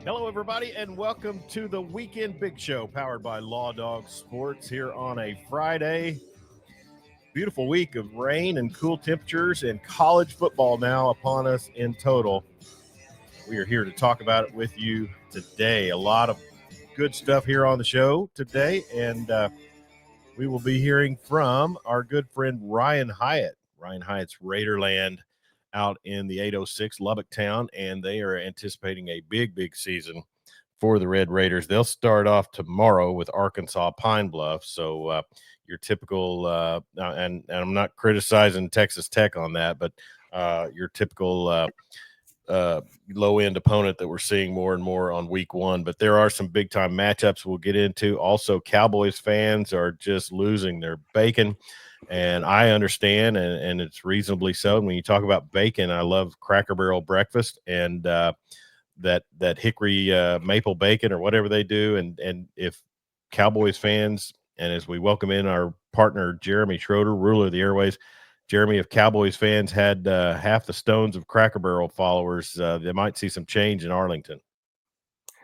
Hello, everybody, and welcome to the Weekend Big Show, powered by Law Dog Sports here on a Friday. Beautiful week of rain and cool temperatures and college football now upon us in total. We are here to talk about it with you today. A lot of good stuff here on the show today, and we will be hearing from our good friend Ryan Hyatt. Ryan Hyatt's Raiderland out in the 806 Lubbock town, and they are anticipating a big season for the Red Raiders. They'll start off tomorrow with Arkansas Pine Bluff. So your typical, and I'm not criticizing Texas Tech on that, but your typical low-end opponent that we're seeing more and more on week one. But there are some big-time matchups we'll get into. Also, Cowboys fans are just losing their bacon. And I understand, and it's reasonably so. And when you talk about bacon, I love Cracker Barrel breakfast and that hickory maple bacon or whatever they do. And if Cowboys fans, and as we welcome in our partner Jeremy Schroeder, ruler of the airways, Jeremy, if Cowboys fans had half the stones of Cracker Barrel followers, they might see some change in Arlington.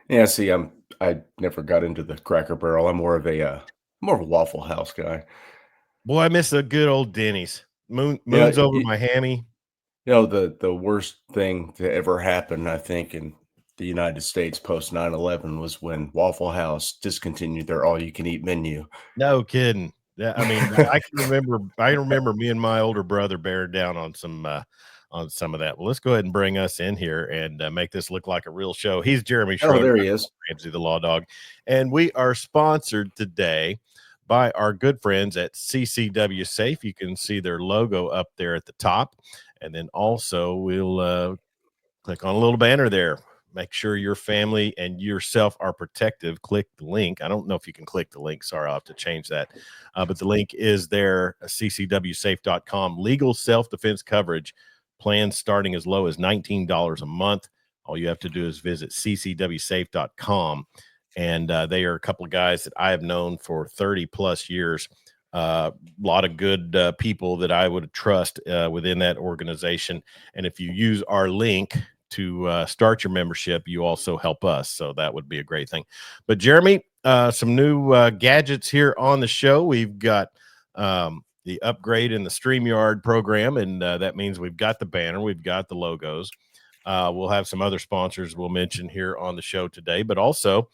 Yeah, see, I never got into the Cracker Barrel. I'm more of a Waffle House guy. Boy, I miss the good old Denny's. Moon's over my hammy. You know, the worst thing to ever happen, I think, in the United States post 9/11 was when Waffle House discontinued their all-you-can-eat menu. No kidding. Yeah, I mean, I remember me and my older brother bearing down on some of that. Well, let's go ahead and bring us in here and make this look like a real show. He's Jeremy Schroeder. Oh, there he is. Ramsey the Law Dog. And we are sponsored today by our good friends at CCW Safe. You can see their logo up there at the top. And then also we'll click on a little banner there. Make sure your family and yourself are protected. Click the link. I don't know if you can click the link. Sorry, I'll have to change that. But the link is there, ccwsafe.com. Legal self-defense coverage. Plans starting as low as $19 a month. All you have to do is visit ccwsafe.com. And they are a couple of guys that I have known for 30-plus years. A lot of good people that I would trust within that organization. And if you use our link to start your membership, you also help us. So that would be a great thing. But Jeremy, some new gadgets here on the show. We've got the upgrade in the StreamYard program, and that means we've got the banner, we've got the logos. We'll have some other sponsors we'll mention here on the show today, but also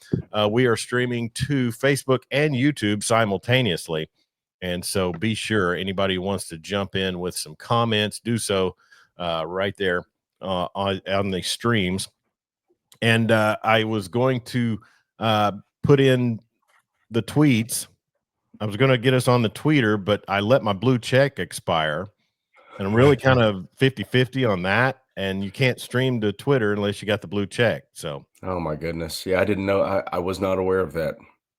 we are streaming to Facebook and YouTube simultaneously. And so be sure anybody who wants to jump in with some comments, do so right there on the streams. And I was going to put in the tweets. I was going to get us on the tweeter, but I let my blue check expire. And I'm really kind of 50-50 on that. And you can't stream to Twitter unless you got the blue check. So, oh my goodness. Yeah, I didn't know. I was not aware of that.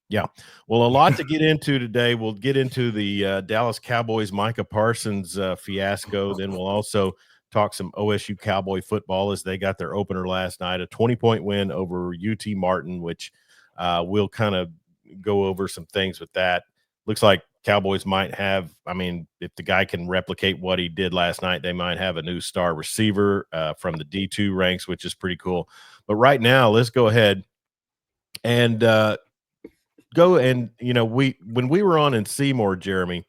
Yeah. Well, a lot to get into today. We'll get into the Dallas Cowboys, Micah Parsons fiasco. Then we'll also talk some OSU Cowboy football as they got their opener last night, a 20-point win over UT Martin, which we'll kind of go over some things with that. Looks like Cowboys might have, I mean, if the guy can replicate what he did last night, they might have a new star receiver from the D2 ranks, which is pretty cool. But right now, let's go ahead and go and, you know, when we were on in Seymour, Jeremy,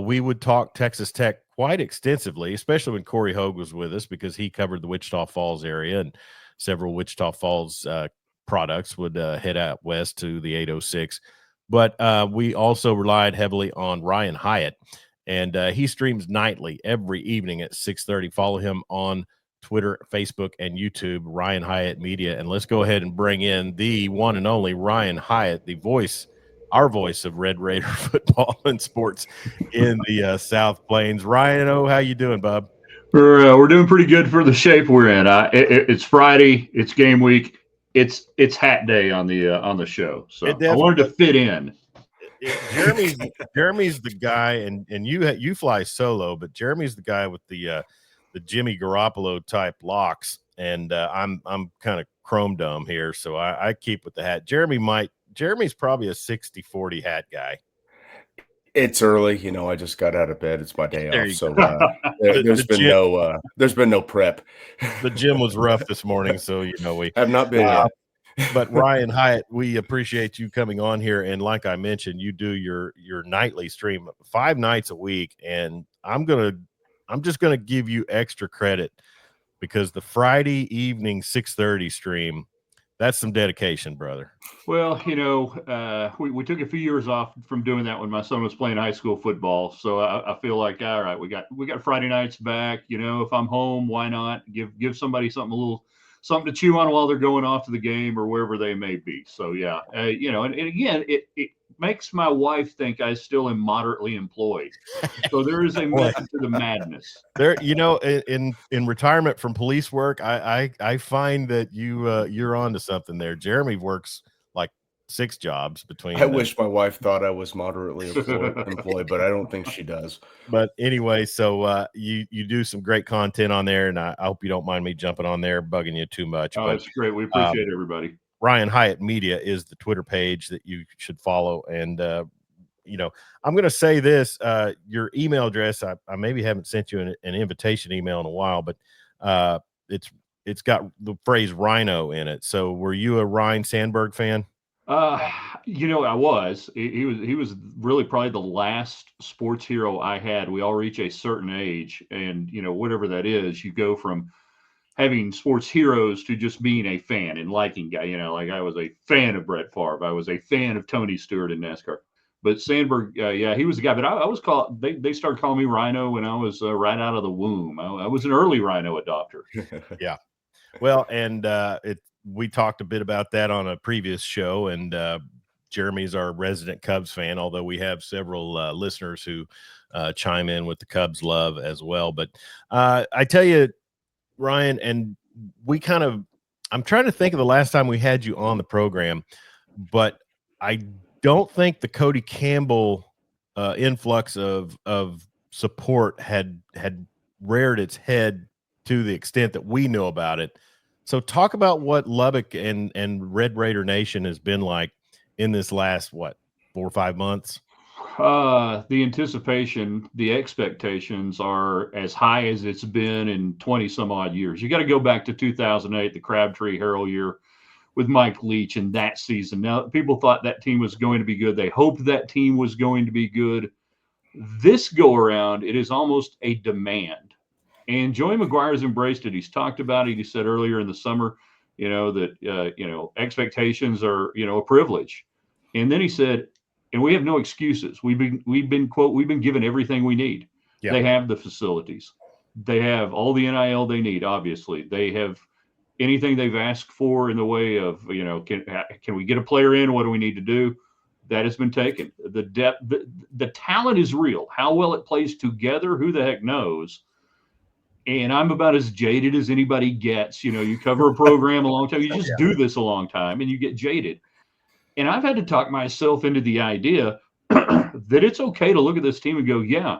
we would talk Texas Tech quite extensively, especially when Corey Hogue was with us, because he covered the Wichita Falls area, and several Wichita Falls products would head out west to the 806. But we also relied heavily on Ryan Hyatt, and he streams nightly every evening at 6:30. Follow him on Twitter, Facebook, and YouTube, Ryan Hyatt Media. And let's go ahead and bring in the one and only Ryan Hyatt, the voice, our voice of Red Raider football and sports in the South Plains. Ryan, how you doing, bub? We're doing pretty good for the shape we're in. It's Friday. It's game week. It's hat day on the show. So I wanted to fit in. Jeremy's the guy, and you fly solo, but Jeremy's the guy with the Jimmy Garoppolo type locks, and I'm kind of chrome dome here, so I keep with the hat. Jeremy's probably a 60-40 hat guy. It's early, you know. I just got out of bed. It's my day off, so there's been no prep. The gym was rough this morning, so you know we have not been yet. But Ryan Hyatt, we appreciate you coming on here. And like I mentioned, you do your nightly stream 5 nights a week. And I'm just gonna give you extra credit because the Friday evening 6:30 stream, that's some dedication, brother. Well, we took a few years off from doing that when my son was playing high school football. So I feel like, all right, we got Friday nights back. If I'm home, why not give somebody something to chew on while they're going off to the game or wherever they may be. So yeah, and again, it makes my wife think I still am moderately employed. So there is a method to the madness. There, in retirement from police work, I find that you're on to something there. Jeremy works like 6 jobs between. I wish my wife thought I was moderately employed, but I don't think she does. But anyway, so you do some great content on there, and I hope you don't mind me jumping on there, bugging you too much. Oh, that's great. We appreciate everybody. Ryan Hyatt Media is the Twitter page that you should follow. And, I'm going to say this, your email address, I maybe haven't sent you an invitation email in a while, but it's got the phrase Rhino in it. So were you a Ryan Sandberg fan? I was. He was really probably the last sports hero I had. We all reach a certain age, and whatever that is, you go from having sports heroes to just being a fan and liking guy. Like I was a fan of Brett Favre. I was a fan of Tony Stewart in NASCAR. But Sandberg, he was the guy. But I was called. They started calling me Rhino when I was right out of the womb. I was an early Rhino adopter. Yeah. Well, and we talked a bit about that on a previous show, and Jeremy's our resident Cubs fan, although we have several listeners who chime in with the Cubs love as well. But I tell you, Ryan, and I'm trying to think of the last time we had you on the program, but I don't think the Cody Campbell influx of support had reared its head to the extent that we know about it. So talk about what Lubbock and Red Raider Nation has been like in this last, 4 or 5 months? The anticipation, the expectations are as high as it's been in 20 some odd years. You got to go back to 2008, the Crabtree Harrell year with Mike Leach in that season. Now, people thought that team was going to be good. They hoped that team was going to be good. This go around, it is almost a demand. And Joey McGuire's embraced it. He's talked about it. He said earlier in the summer, that expectations are, a privilege. And then he said, and we have no excuses. We've been given everything we need. Yeah. They have the facilities. They have all the NIL they need. Obviously, they have anything they've asked for in the way of, can we get a player in? What do we need to do? That has been taken. The depth, the talent is real. How well it plays together, who the heck knows? And I'm about as jaded as anybody gets. You cover a program a long time. You just do this a long time, and you get jaded. And I've had to talk myself into the idea that it's okay to look at this team and go, yeah,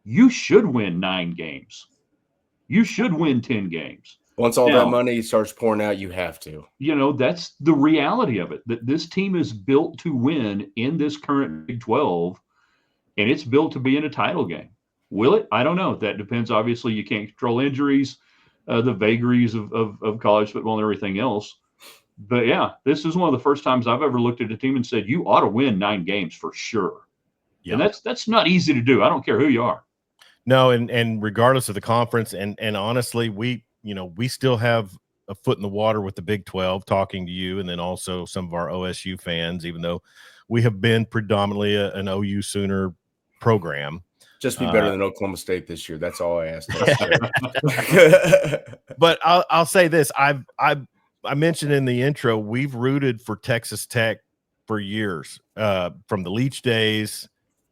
you should win 9 games. You should win 10 games. Once all that money starts pouring out, you have to. That's the reality of it, that this team is built to win in this current Big 12, and it's built to be in a title game. Will it? I don't know. That depends. Obviously, you can't control injuries, the vagaries of college football and everything else. But yeah, this is one of the first times I've ever looked at a team and said, you ought to win 9 games for sure. Yeah. And that's not easy to do. I don't care who you are. No, and regardless of the conference, and honestly, we still have a foot in the water with the Big 12 talking to you, and then also some of our OSU fans, even though we have been predominantly an OU Sooner program. Just be better than Oklahoma State this year. That's all I asked. But I'll say this: I mentioned in the intro, we've rooted for Texas Tech for years, from the Leach days.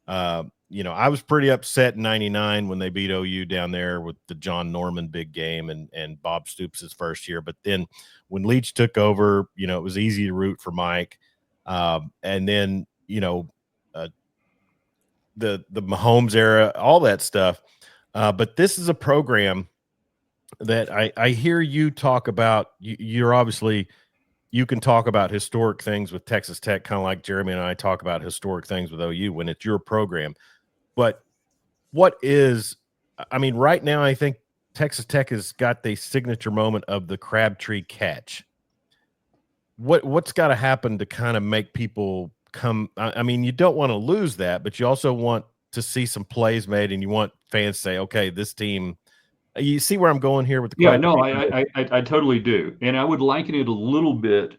I was pretty upset in '99 when they beat OU down there with the John Norman big game and Bob Stoops' first year. But then when Leach took over, it was easy to root for Mike. And then, the Mahomes era, all that stuff. But this is a program that I hear you talk about. You're obviously, you can talk about historic things with Texas Tech, kind of like Jeremy and I talk about historic things with OU when it's your program. But right now, I think Texas Tech has got the signature moment of the Crabtree catch. what's got to happen to kind of make people come? I mean, you don't want to lose that, but you also want to see some plays made, and you want fans to say, okay, this team. You see where I'm going here with the Yeah, question? no, I totally do. And I would liken it a little bit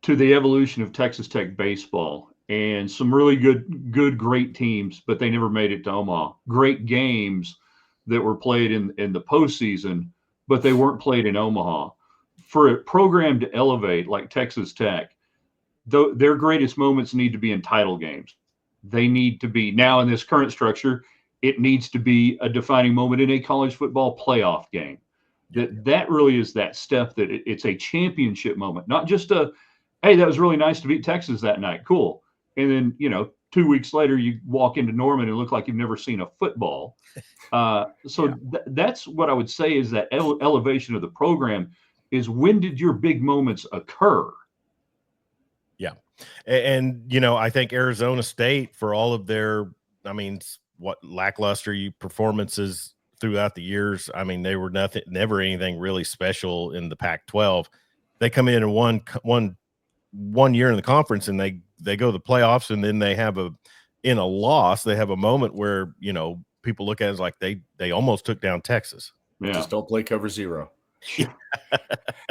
to the evolution of Texas Tech baseball and some really great teams, but they never made it to Omaha. Great games that were played in the postseason, but they weren't played in Omaha. For a program to elevate like Texas Tech, their greatest moments need to be in title games. They need to be now in this current structure. It needs to be a defining moment in a college football playoff game. That really is that step that it's a championship moment, not just a, hey, that was really nice to beat Texas that night. Cool. And then, 2 weeks later, you walk into Norman and look like you've never seen a football. That's what I would say is that elevation of the program is when did your big moments occur? Yeah. And I think Arizona State, for all of their, lackluster performances throughout the years, they were never anything really special in the Pac-12. They come in and one year in the conference, and they go to the playoffs, and then they have a loss, they have a moment where, people look at it as like they almost took down Texas. Yeah. Just don't play cover zero.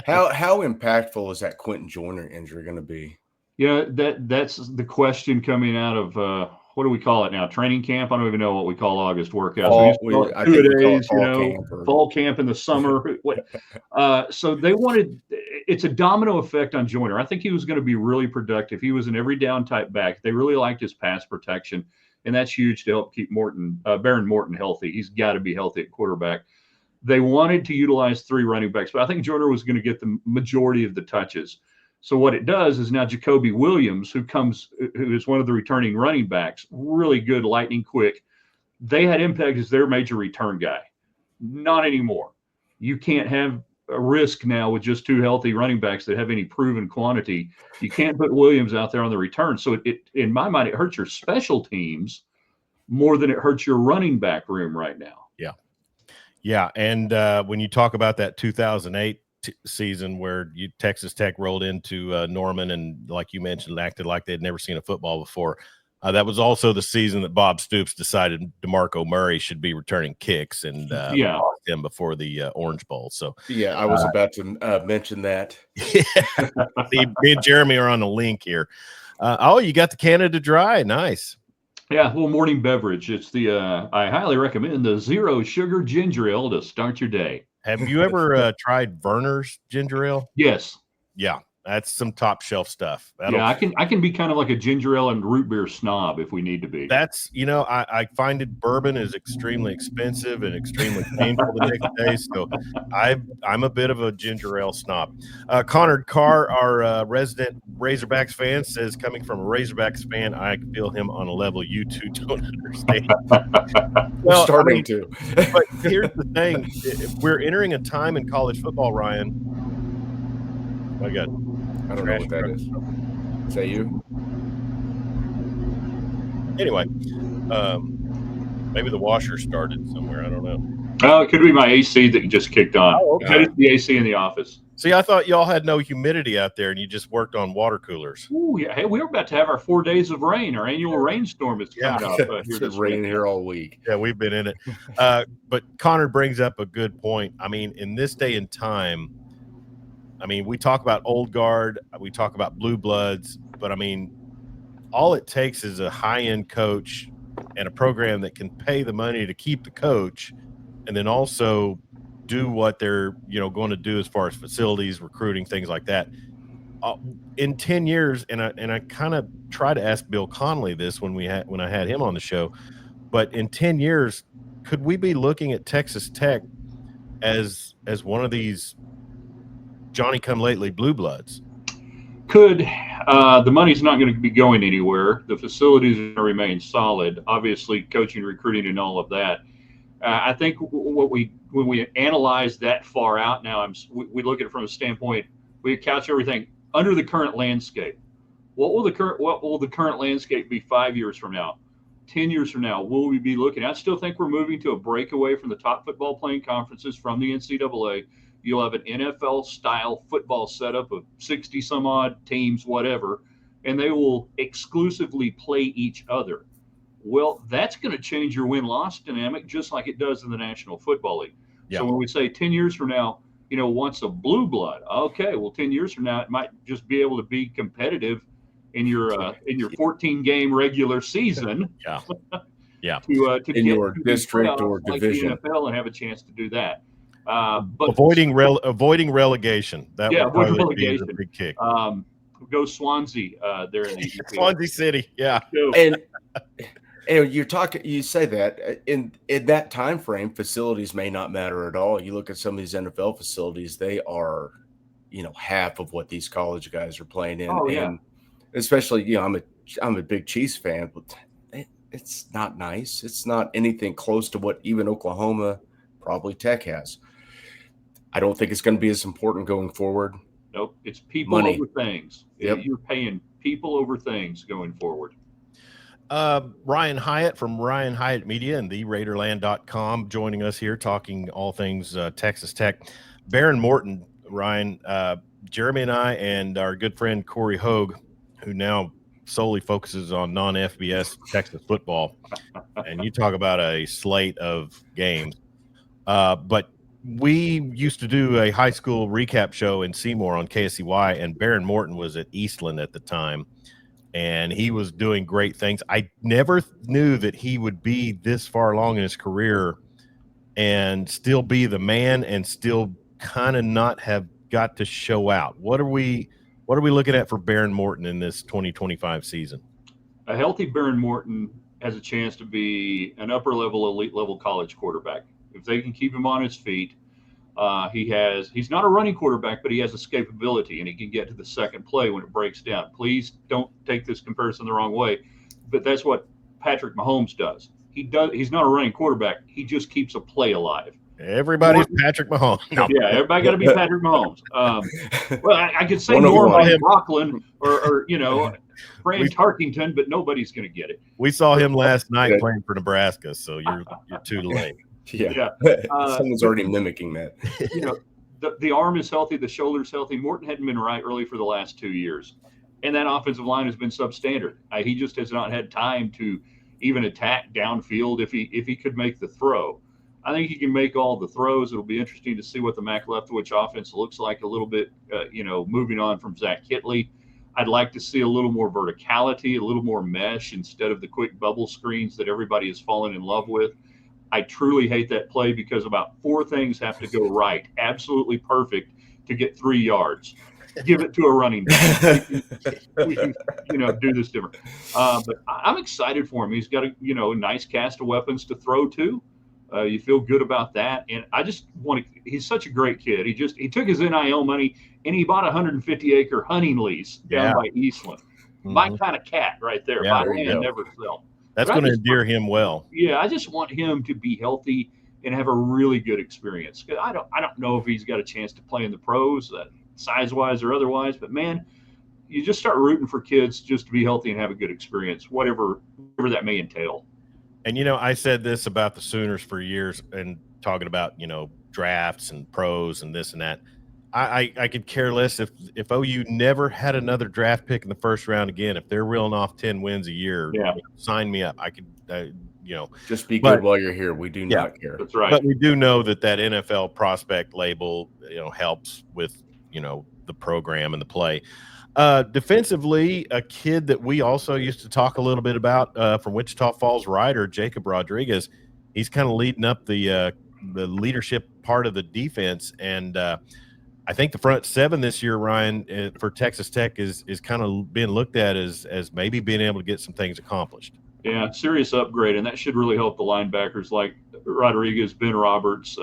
How impactful is that Quentin Joyner injury going to be? Yeah, that's the question coming out of what do we call it now? Training camp? I don't even know what we call August workouts. Fall camp in the summer. So they it's a domino effect on Joyner. I think he was going to be really productive. He was an every down type back. They really liked his pass protection, and that's huge to help keep Baron Morton healthy. He's got to be healthy at quarterback. They wanted to utilize 3 running backs, but I think Joyner was going to get the majority of the touches. So what it does is now Jacoby Williams, who is one of the returning running backs, really good, lightning quick. They had impact as their major return guy. Not anymore. You can't have a risk now with just 2 healthy running backs that have any proven quantity. You can't put Williams out there on the return. So it in my mind, it hurts your special teams more than it hurts your running back room right now. Yeah. Yeah. And when you talk about that 2008 season where Texas Tech rolled into Norman and, like you mentioned, acted like they'd never seen a football before. That was also the season that Bob Stoops decided DeMarco Murray should be returning kicks and lost him before the Orange Bowl. So I was about to mention that. Me and Jeremy are on the link here. You got the Canada Dry. Nice. Yeah, a little morning beverage. It's the I highly recommend the zero sugar ginger ale to start your day. Have you ever tried Verner's ginger ale? Yes. Yeah, that's some top shelf stuff. I can be kind of like a ginger ale and root beer snob if we need to be. That's I find it bourbon is extremely expensive and extremely painful the next day. So I'm a bit of a ginger ale snob. Connor Carr, our resident Razorbacks fan, says, coming from a Razorbacks fan, I feel him on a level you two don't understand. Well, starting to. But here's the thing: we're entering a time in college football, Ryan. Oh my God. I don't know what that is. Is that you? Anyway, maybe the washer started somewhere. I don't know. Oh, it could be my AC that just kicked on. Oh, okay. The AC in the office. See, I thought y'all had no humidity out there and you just worked on water coolers. Oh, yeah. Hey, we were about to have our 4 days of rain. Our annual rainstorm is coming up. It's been raining here all week. Yeah, we've been in it. But Connor brings up a good point. In this day and time, we talk about old guard, we talk about blue bloods, but all it takes is a high-end coach and a program that can pay the money to keep the coach, and then also do what they're going to do as far as facilities, recruiting, things like that. In 10 years, and I kind of try to ask Bill Connolly this when I had him on the show, but in 10 years, could we be looking at Texas Tech as one of these Johnny-come-lately blue bloods? Could. The money's not going to be going anywhere. The facilities are going to remain solid. Obviously, coaching, recruiting, and all of that. I think when we analyze that far out now, we look at it from a standpoint. We couch everything under the current landscape. What will the current landscape be 5 years from now? 10 years from now, will we be looking? I still think we're moving to a breakaway from the top football playing conferences from the NCAA You'll have an NFL-style football setup of 60 some odd teams, whatever, and they will exclusively play each other. Well, that's going to change your win-loss dynamic just like it does in the National Football League. Yeah. So when we say 10 years from now, once a blue blood, okay, well, 10 years from now, it might just be able to be competitive in your 14-game regular season. Yeah. Yeah. To in get your to these district playoffs or division. like the NFL and have a chance to do that. But avoiding relegation. That would avoiding probably be relegation. the big kick. Go Swansea there in the EPL. Swansea City. Yeah. And you say that in that time frame, facilities may not matter at all. You look at some of these NFL facilities, they are, half of what these college guys are playing in. Oh, yeah. And especially, I'm a big Chiefs fan, but it's not nice. It's not anything close to what even Oklahoma, probably Tech has. I don't think it's going to be as important going forward. Nope. It's people over things. Yep. You're paying people over things going forward. Ryan Hyatt from Ryan Hyatt Media and TheRaiderland.com joining us here talking all things Texas Tech. Baron Morton, Ryan, Jeremy and I and our good friend Corey Hogue, who now solely focuses on non-FBS Texas football. And you talk about a slate of games. But we used to do a high school recap show in Seymour on KSCY, and Baron Morton was at Eastland at the time, and he was doing great things. I never knew that he would be this far along in his career and still be the man and still kind of not have got to show out. What are we looking at for Baron Morton in this 2025 season? A healthy Baron Morton has a chance to be an upper level, elite level college quarterback. If they can keep him on his feet, he's not a running quarterback, but he has escapability and he can get to the second play when it breaks down. Please don't take this comparison the wrong way, but that's what Patrick Mahomes does. He's not a running quarterback. He just keeps a play alive. Everybody's Patrick Mahomes. No. Yeah, everybody got to be Patrick Mahomes. Well, I could say Norman Rockland or Fran Tarkington, but nobody's going to get it. We saw him last night playing for Nebraska, so you're too late. Yeah. Someone's already mimicking that. The arm is healthy, the shoulder's healthy. Morton hadn't been right really for the last 2 years, and that offensive line has been substandard. He just has not had time to even attack downfield if he could make the throw. I think he can make all the throws. It'll be interesting to see what the Mac Leftwich offense looks like a little bit, moving on from Zach Kitley. I'd like to see a little more verticality, a little more mesh instead of the quick bubble screens that everybody has fallen in love with. I truly hate that play because about 4 things have to go right, absolutely perfect, to get 3 yards. Give it to a running back. We can do this different. But I'm excited for him. He's got a nice cast of weapons to throw to. You feel good about that, and I just want to. He's such a great kid. He took his NIL money and he bought a 150-acre hunting lease down by Eastland. Mm-hmm. My kind of cat, right there. Yeah, Buy land, never sell. That's going to endear him well. Yeah, I just want him to be healthy and have a really good experience. I don't know if he's got a chance to play in the pros, size-wise or otherwise, but man, you just start rooting for kids just to be healthy and have a good experience, whatever that may entail. And, I said this about the Sooners for years and talking about, drafts and pros and this and that. I could care less if OU never had another draft pick in the first round again. If they're reeling off 10 wins a year, sign me up. I could, just be good while you're here. We do not care. That's right. But we do know that NFL prospect label, helps with, the program and the play. Defensively, a kid that we also used to talk a little bit about from Wichita Falls Rider, Jacob Rodriguez. He's kind of leading up the leadership part of the defense, and I think the front 7 this year, Ryan, for Texas Tech is kind of being looked at as maybe being able to get some things accomplished. Yeah, serious upgrade, and that should really help the linebackers like Rodriguez, Ben Roberts.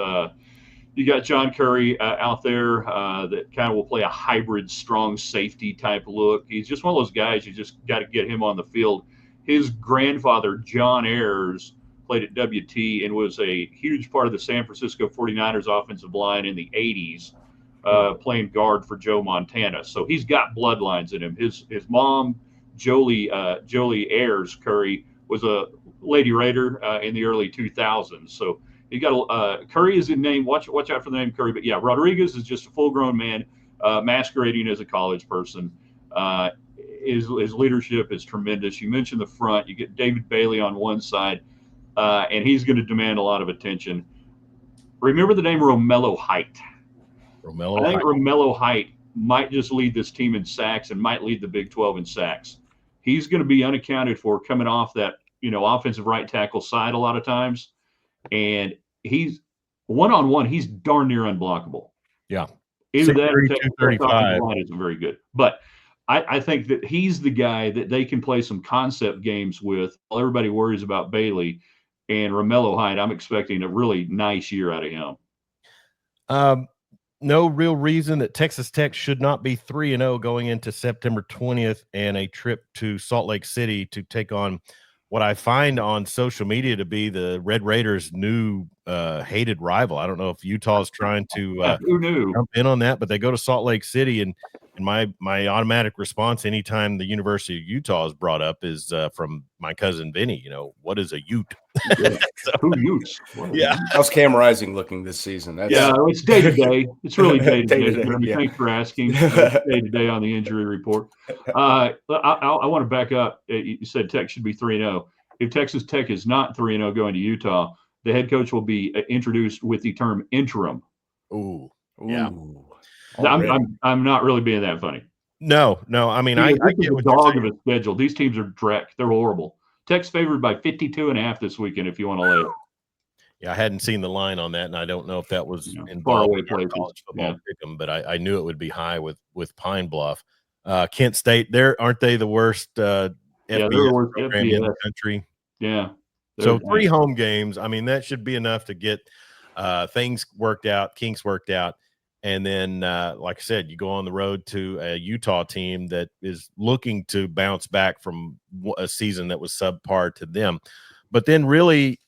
You got John Curry out there that kind of will play a hybrid strong safety type look. He's just one of those guys you just got to get him on the field. His grandfather, John Ayers, played at WT and was a huge part of the San Francisco 49ers offensive line in the 80s, playing guard for Joe Montana. So he's got bloodlines in him. His mom, Jolie Ayers Curry, was a Lady Raider in the early 2000s. So You got Curry is the name. Watch out for the name Curry. But yeah, Rodriguez is just a full-grown man masquerading as a college person. His leadership is tremendous. You mentioned the front. You get David Bailey on one side, and he's going to demand a lot of attention. Remember the name Romello Height. I think Romello Height might just lead this team in sacks and might lead the Big 12 in sacks. He's going to be unaccounted for coming off that, offensive right tackle side a lot of times. And he's one-on-one, he's darn near unblockable. Yeah. Either that or the line isn't very good. But I think that he's the guy that they can play some concept games with while everybody worries about Bailey. And Romello Height, I'm expecting a really nice year out of him. No real reason that Texas Tech should not be 3-0 going into September 20th and a trip to Salt Lake City to take on what I find on social media to be the Red Raiders' new hated rival. I don't know if Utah's trying to who knew? jump in on that, but they go to Salt Lake City, and my automatic response anytime the University of Utah is brought up is from my cousin Vinny. What is a Ute? Who Utes? Yeah. How's Cam Rising looking this season? It's day to day. It's really day to day. Yeah. Thanks for asking. Day to day on the injury report. I want to back up. You said Tech should be 3-0. If Texas Tech is not 3-0 going to Utah, the head coach will be introduced with the term interim. Ooh. Yeah. I'm not really being that funny. No. I mean, I get the dog of a schedule. These teams are dreck. They're horrible. Tech's favored by 52.5 this weekend. If you want to lay it. Yeah, I hadn't seen the line on that, and I don't know if that was far away in college football pick'em, but I knew it would be high with Pine Bluff. Kent State, aren't they the worst FBS program in the country? Yeah. So 3 home games. I mean, that should be enough to get things worked out, kinks worked out. And then, like I said, you go on the road to a Utah team that is looking to bounce back from a season that was subpar to them. But then really,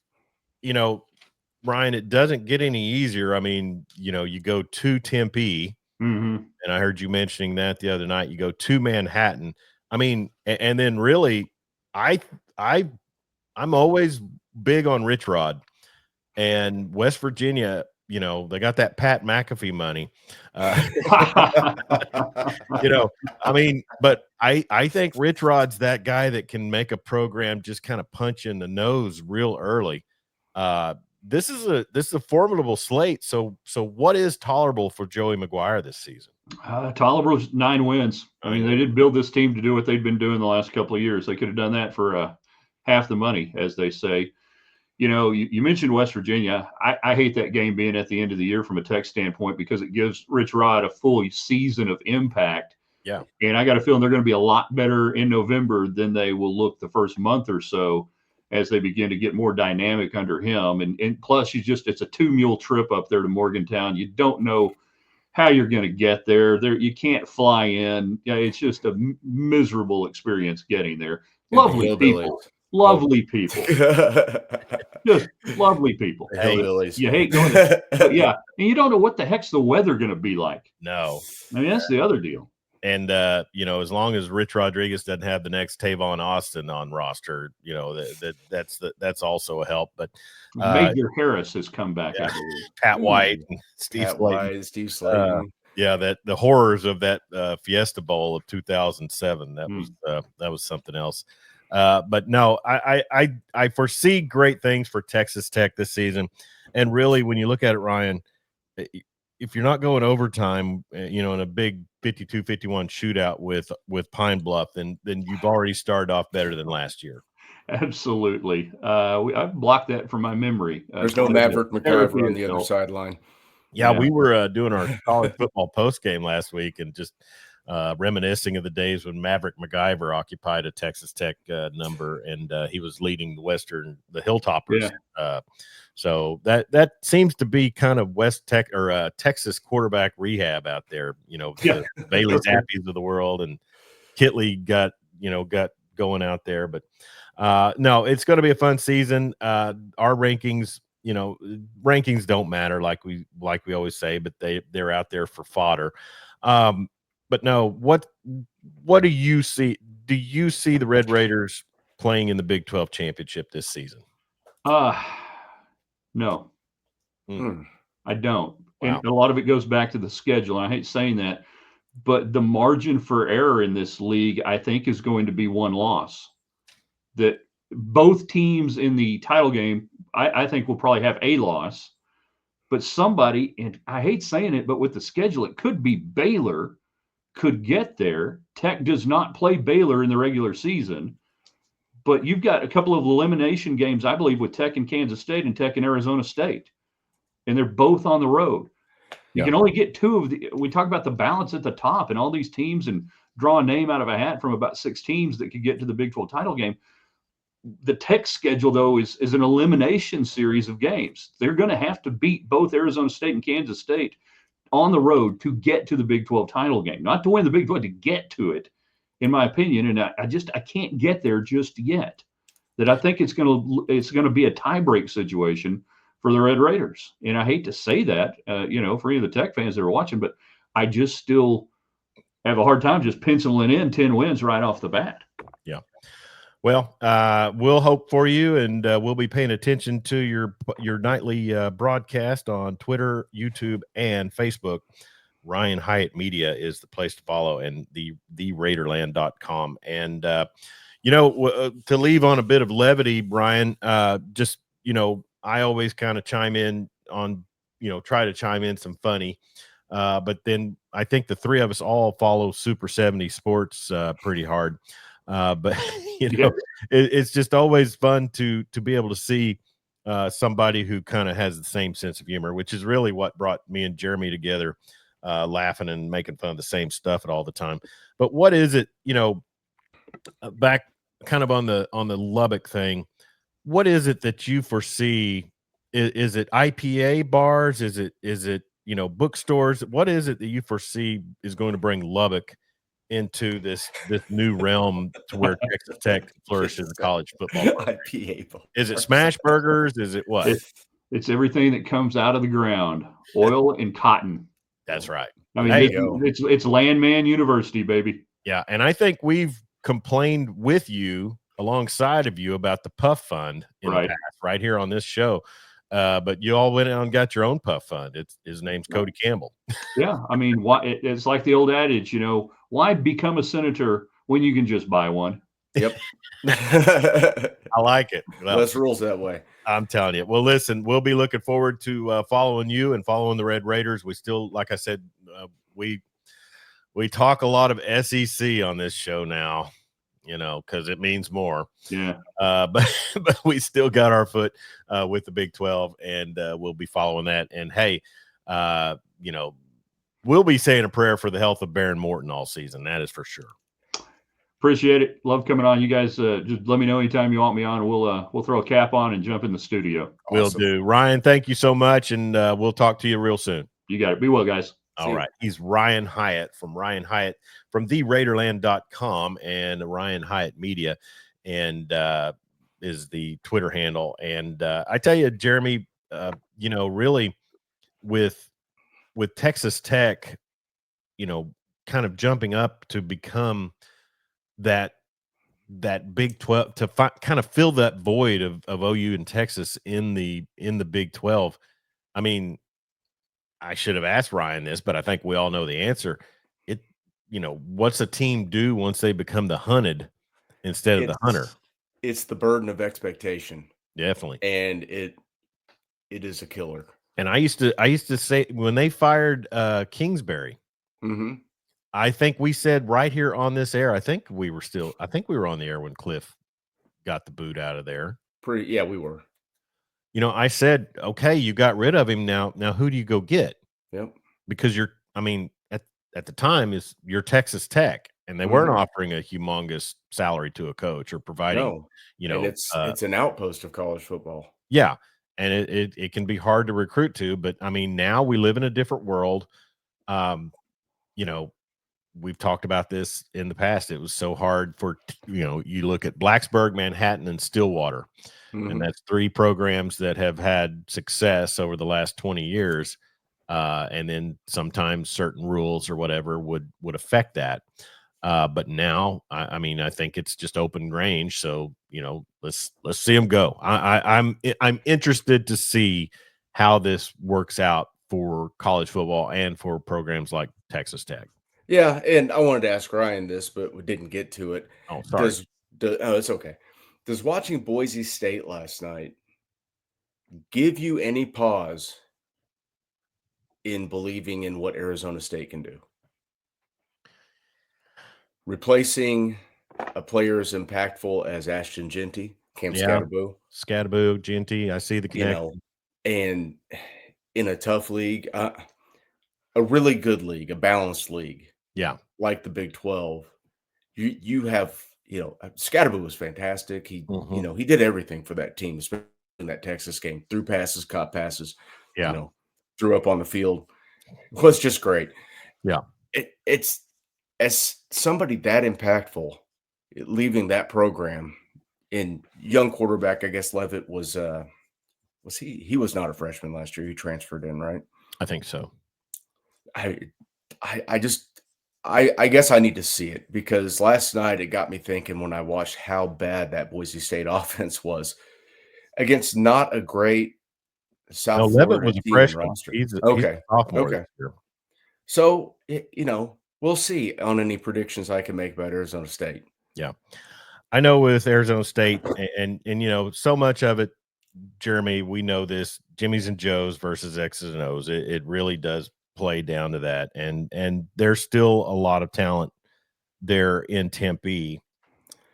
Ryan, it doesn't get any easier. I mean, you go to Tempe, and I heard you mentioning that the other night. You go to Manhattan. I mean, and then really, I'm always big on Rich Rod and West Virginia. They got that Pat McAfee money. I mean, but I think Rich Rod's that guy that can make a program just kind of punch in the nose real early. This is a formidable slate. So what is tolerable for Joey McGuire this season? Tolerable's 9 wins. I mean, they did build this team to do what they'd been doing the last couple of years. They could have done that for half the money, as they say. You mentioned West Virginia. I hate that game being at the end of the year from a Tech standpoint because it gives Rich Rod a full season of impact. Yeah. And I got a feeling they're going to be a lot better in November than they will look the first month or so as they begin to get more dynamic under him. And plus, it's a 2-mule trip up there to Morgantown. You don't know how you're going to get there. You can't fly in. It's just a miserable experience getting there. Lovely people. Lovely people. Just lovely people. You hate going there. But yeah. And you don't know what the heck's the weather going to be like. No. I mean, that's the other deal. And, as long as Rich Rodriguez doesn't have the next Tavon Austin on roster, that's also a help. But Major Harris has come back. Yeah. Pat White and Steve Slayton. The horrors of that Fiesta Bowl of 2007. That was something else. But no, I foresee great things for Texas Tech this season. And really, when you look at it, Ryan, if you're not going overtime, in a big 52-51 shootout with Pine Bluff, then you've already started off better than last year. Absolutely. I've blocked that from my memory. There's no Maverick McIver on the other sideline. Yeah, we were doing our college football post game last week and just reminiscing of the days when Maverick McIver occupied a Texas Tech number, and he was leading the Hilltoppers. Yeah. So that seems to be kind of West Tech or Texas quarterback rehab out there. The Bailey Zappies of the world, and Kitley got going out there. But no, it's going to be a fun season. Our rankings. Rankings don't matter, like we always say, but they're out there for fodder. But no, what do you see? Do you see the Red Raiders playing in the Big 12 championship this season? No. I don't. Wow. And a lot of it goes back to the schedule. And I hate saying that, but the margin for error in this league, I think, is going to be one loss. That both teams in the title game, I think, will probably have a loss. But somebody, and I hate saying it, but with the schedule, it could be Baylor, could get there. Tech does not play Baylor in the regular season. But you've got a couple of elimination games, I believe, with Tech and Kansas State and Tech and Arizona State. And they're both on the road. You can only get two of the. We talk about the balance at the top and all these teams and draw a name out of a hat from about 6 teams that could get to the Big 12 title game. The Tech schedule, though, is an elimination series of games. They're going to have to beat both Arizona State and Kansas State on the road to get to the Big 12 title game, not to win the Big 12, to get to it, in my opinion. And I can't get there just yet. That I think it's going to be a tiebreak situation for the Red Raiders. And I hate to say that, for any of the Tech fans that are watching, but I just still have a hard time just penciling in 10 wins right off the bat. Yeah. Well, we'll hope for you, and we'll be paying attention to your nightly broadcast on Twitter, YouTube, and Facebook. Ryan Hyatt Media is the place to follow, and the Raiderland.com. And, to leave on a bit of levity, Brian, I always kind of chime in on, try to chime in some funny. But then I think the three of us all follow Super 70 Sports pretty hard. But it's just always fun to be able to see somebody who kind of has the same sense of humor, which is really what brought me and Jeremy together, laughing and making fun of the same stuff at all the time. But what is it, back kind of on the Lubbock thing, what is it that you foresee? Is it IPA bars? Is it bookstores? What is it that you foresee is going to bring Lubbock into this new realm to where Texas Tech flourishes in college football? IPA bars. Is it smash burgers? Is it what? It's everything that comes out of the ground, oil and cotton. That's right. I mean, it's Landman University, baby. Yeah, and I think we've complained with you, alongside of you, about the Puff Fund in the past, right here on this show. But you all went out and got your own Puff Fund. His name's Cody Campbell. Yeah, I mean, it's like the old adage, why become a senator when you can just buy one? Yep. I like it. Well, less rules that way. I'm telling you. Well, listen, we'll be looking forward to following you and following the Red Raiders. We still, like I said, we talk a lot of SEC on this show now, because it means more. Yeah. But we still got our foot with the Big 12, and we'll be following that. And hey, we'll be saying a prayer for the health of Baron Morton all season. That is for sure. Appreciate it. Love coming on. You guys just let me know anytime you want me on. We'll throw a cap on and jump in the studio. Awesome. We'll do. Ryan, thank you so much, and we'll talk to you real soon. You got it. Be well, guys. All right. He's Ryan Hyatt from theraiderland.com and Ryan Hyatt Media, and is the Twitter handle. And I tell you, Jeremy, really with Texas Tech, kind of jumping up to become that Big 12, to kind of fill that void of OU and Texas in the Big 12. I mean, I should have asked Ryan this, but I think we all know the answer. What's a team do once they become the hunted instead of the hunter? It's the burden of expectation. Definitely. And it is a killer. And I used to say, when they fired Kingsbury, I think we said right here on this air, I think we were on the air when Cliff got the boot out of there. Yeah, we were. I said, okay, you got rid of him. Now who do you go get? Yep. Because at the time you're Texas Tech, and they weren't offering a humongous salary to a coach or providing, and it's an outpost of college football. Yeah. And it can be hard to recruit to, but now we live in a different world. We've talked about this in the past. It was so hard for, you look at Blacksburg, Manhattan, and Stillwater, and that's 3 programs that have had success over the last 20 years. And then sometimes certain rules or whatever would affect that. But now, I think it's just open range. So, let's see them go. I'm interested to see how this works out for college football and for programs like Texas Tech. Yeah, and I wanted to ask Ryan this, but we didn't get to it. Oh, sorry. Oh, it's okay. Does watching Boise State last night give you any pause in believing in what Arizona State can do? Replacing a player as impactful as Ashton Genty, Cam Yeah. Scatterbo, Scatterbo, Genty, I see the connection. And in a tough league, a really good league, a balanced league, Yeah. like the Big 12, you have, Scatterbo was fantastic. He, Mhm. he did everything for that team, especially in that Texas game. Threw passes, caught passes, Yeah. threw up on the field. It was just great. Yeah. It's as somebody that impactful, leaving that program, in young quarterback, I guess Levitt was he was not a freshman last year. He transferred in, right? I think so. I guess I need to see it, because last night it got me thinking when I watched how bad that Boise State offense was against not a great No, South Levitt Florida was a team and freshman. roster. He's a Okay. sophomore Okay. this year. So, we'll see on any predictions I can make about Arizona State. Yeah. I know with Arizona State and so much of it, Jeremy, we know this, Jimmy's and Joe's versus X's and O's. It really does play down to that. And there's still a lot of talent there in Tempe.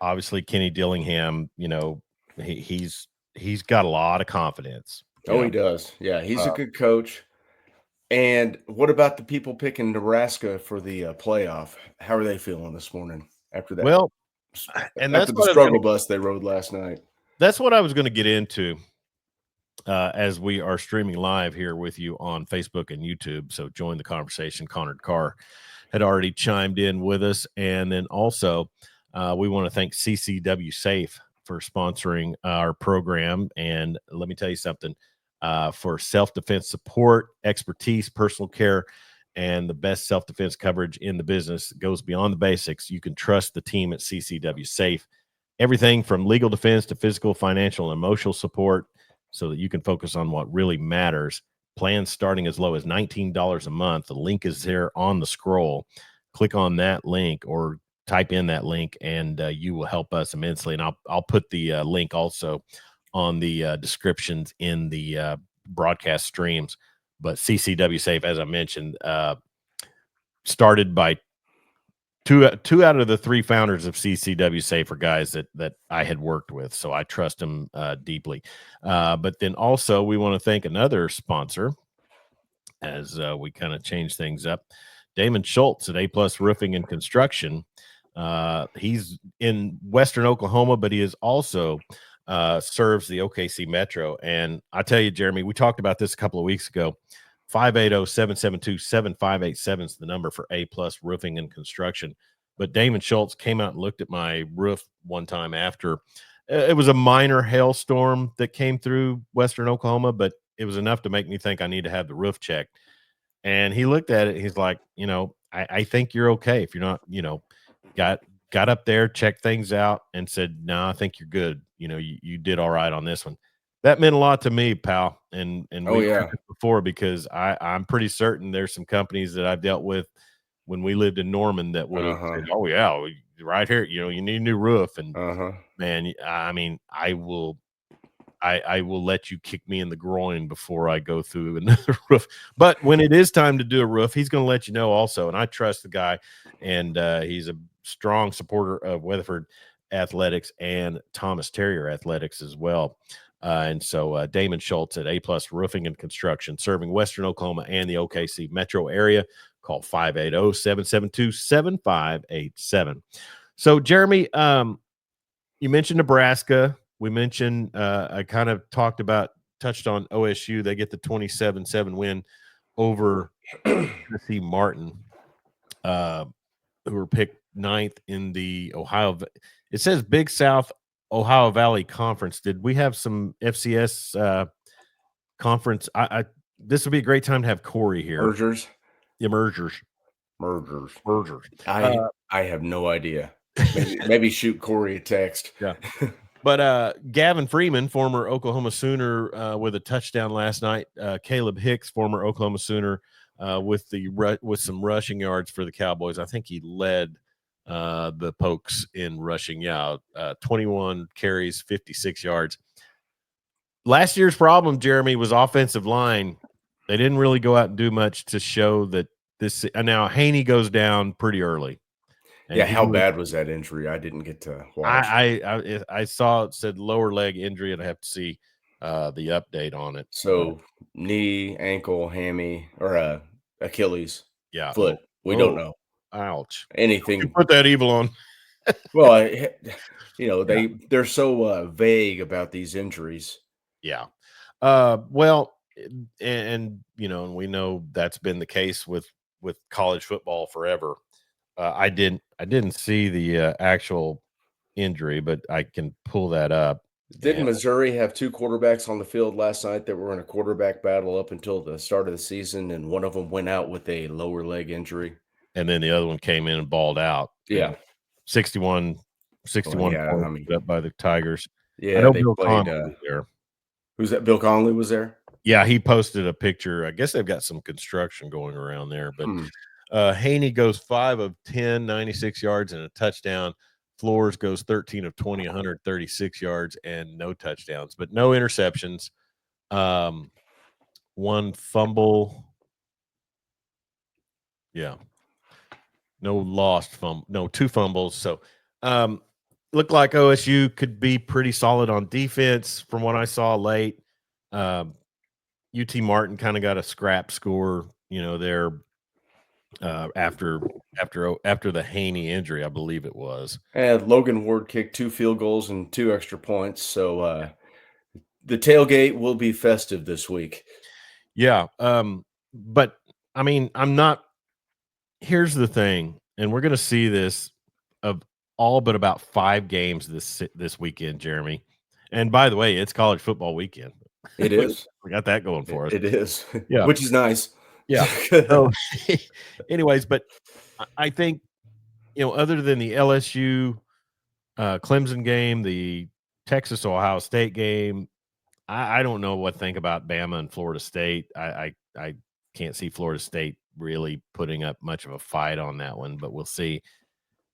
Obviously, Kenny Dillingham, he's got a lot of confidence. Oh, he does. Yeah, he's a good coach. And what about the people picking Nebraska for the playoff? How are they feeling this morning after that? Well, and that's After the what I was struggle bus they rode last night. That's what I was going to get into as we are streaming live here with you on Facebook and YouTube. So join the conversation. Connor Carr had already chimed in with us. And then also, we want to thank CCW Safe for sponsoring our program. And let me tell you something, for self-defense support, expertise, personal care, and the best self-defense coverage in the business goes beyond the basics. You can trust the team at CCW Safe. Everything from legal defense to physical, financial, and emotional support so that you can focus on what really matters. Plans starting as low as $19 a month. The link is there on the scroll. Click on that link or type in that link, and you will help us immensely. And I'll put the link also on the descriptions in the broadcast streams. But CCW Safe, as I mentioned, started by two out of the three founders of CCW Safe are guys that I had worked with, so I trust them deeply. But then also we want to thank another sponsor as we kind of change things up. Damon Schultz at A+ Roofing and Construction. He's in Western Oklahoma, but he is also serves the OKC Metro. And I tell you, Jeremy, we talked about this a couple of weeks ago. 580-772-7587 is the number for A+ Roofing and Construction. But Damon Schultz came out and looked at my roof one time after. It was a minor hailstorm that came through Western Oklahoma, but it was enough to make me think I need to have the roof checked. And he looked at it. He's like, I think you're okay. If you're not, got up there, checked things out, and said, no, I think you're good. You did all right on this one. That meant a lot to me, pal. And we yeah, before, because I'm pretty certain there's some companies that I've dealt with when we lived in Norman that would have said, oh yeah, right here, you need a new roof. And man, I mean, I will let you kick me in the groin before I go through another roof. But when it is time to do a roof, he's going to let you know also. And I trust the guy, and he's a strong supporter of Weatherford Athletics and Thomas Terrier Athletics as well. And so Damon Schultz at A+ Roofing and Construction, serving Western Oklahoma and the OKC metro area. Call 580-772-7587. So, Jeremy, you mentioned Nebraska. We mentioned, I kind of touched on OSU. They get the 27-7 win over Tennessee Martin, who were picked 9th in the Ohio. It says Big South Ohio Valley Conference. Did we have some FCS conference? This would be a great time to have Corey here. Mergers. Yeah, mergers. I have no idea. Maybe shoot Corey a text. Yeah. But Gavin Freeman, former Oklahoma Sooner, with a touchdown last night. Caleb Hicks, former Oklahoma Sooner, with some rushing yards for the Cowboys. I think he led the Pokes in rushing. 21 carries, 56 yards. Last year's problem, Jeremy, was offensive line. They didn't really go out and do much to show that this. Now Haney goes down pretty early. And how bad was that injury? I didn't get to watch. I saw it said lower leg injury, and I have to see the update on it. So knee, ankle, hammy, or Achilles, foot. We don't know. Ouch! Anything. You put that evil on. Well, they're so vague about these injuries. Yeah. Well, and we know that's been the case with college football forever. I didn't see the actual injury, but I can pull that up. Didn't Missouri have two quarterbacks on the field last night that were in a quarterback battle up until the start of the season, and one of them went out with a lower leg injury? And then the other one came in and balled out. Yeah. 61 points put up by the Tigers. Yeah, I know they Bill played. Conley was there. Who's that? Bill Conley was there? Yeah, he posted a picture. I guess they've got some construction going around there. But Haney goes 5 of 10, 96 yards and a touchdown. Flores goes 13 of 20, 136 yards and no touchdowns, but no interceptions. One fumble. Yeah. No lost fumble. No, 2 fumbles. So looked like OSU could be pretty solid on defense from what I saw late. UT Martin kind of got a scrap score, there after the Haney injury, I believe it was. And Logan Ward kicked 2 field goals and 2 extra points. So the tailgate will be festive this week. Yeah. But I mean, here's the thing, and we're going to see this of all but about 5 games this weekend, Jeremy. And by the way, it's college football weekend. It is. We got that going for us. It is. Yeah. Which is nice. Yeah. So, anyways, but I think, other than the LSU Clemson game, the Texas Ohio State game, I don't know what to think about Bama and Florida State. I can't see Florida State really putting up much of a fight on that one, but we'll see.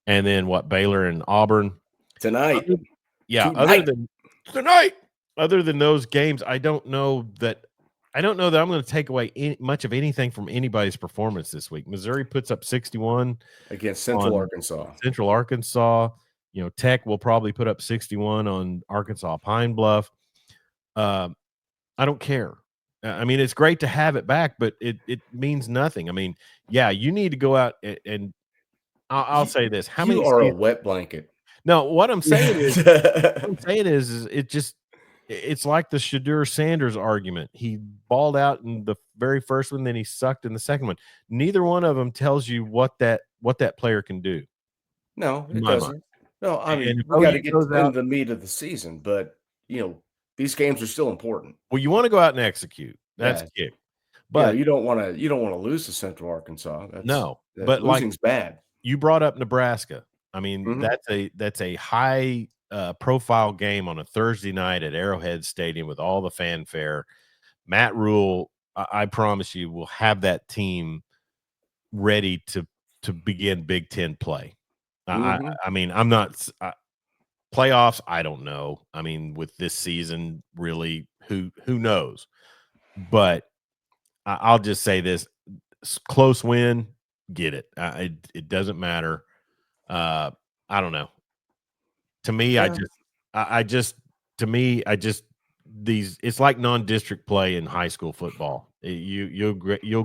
And then Baylor and Auburn tonight. Other than those games, I don't know that I'm going to take away much of anything from anybody's performance this week. Missouri puts up 61 against Central Arkansas. Tech will probably put up 61 on Arkansas Pine Bluff. I don't care. I mean, it's great to have it back, but it means nothing. I mean, yeah, you need to go out and I'll say this. How many are a wet blanket? No, what I'm saying is, it's like the Shadur Sanders argument. He balled out in the very first one, then he sucked in the second one. Neither one of them tells you what that player can do. No, it doesn't. No, I mean, we got to get into the meat of the season, but these games are still important. Well, you want to go out and execute. That's kick. But you don't want to lose to Central Arkansas. But losing's bad. You brought up Nebraska. I mean, that's a high profile game on a Thursday night at Arrowhead Stadium with all the fanfare. Matt Rule, I promise you, will have that team ready to begin Big Ten play. I mean, I'm not playoffs. I don't know. I mean, with this season, really, who knows? But I'll just say this: close win, get it. It doesn't matter. I don't know. To me, it's like non-district play in high school football. You'll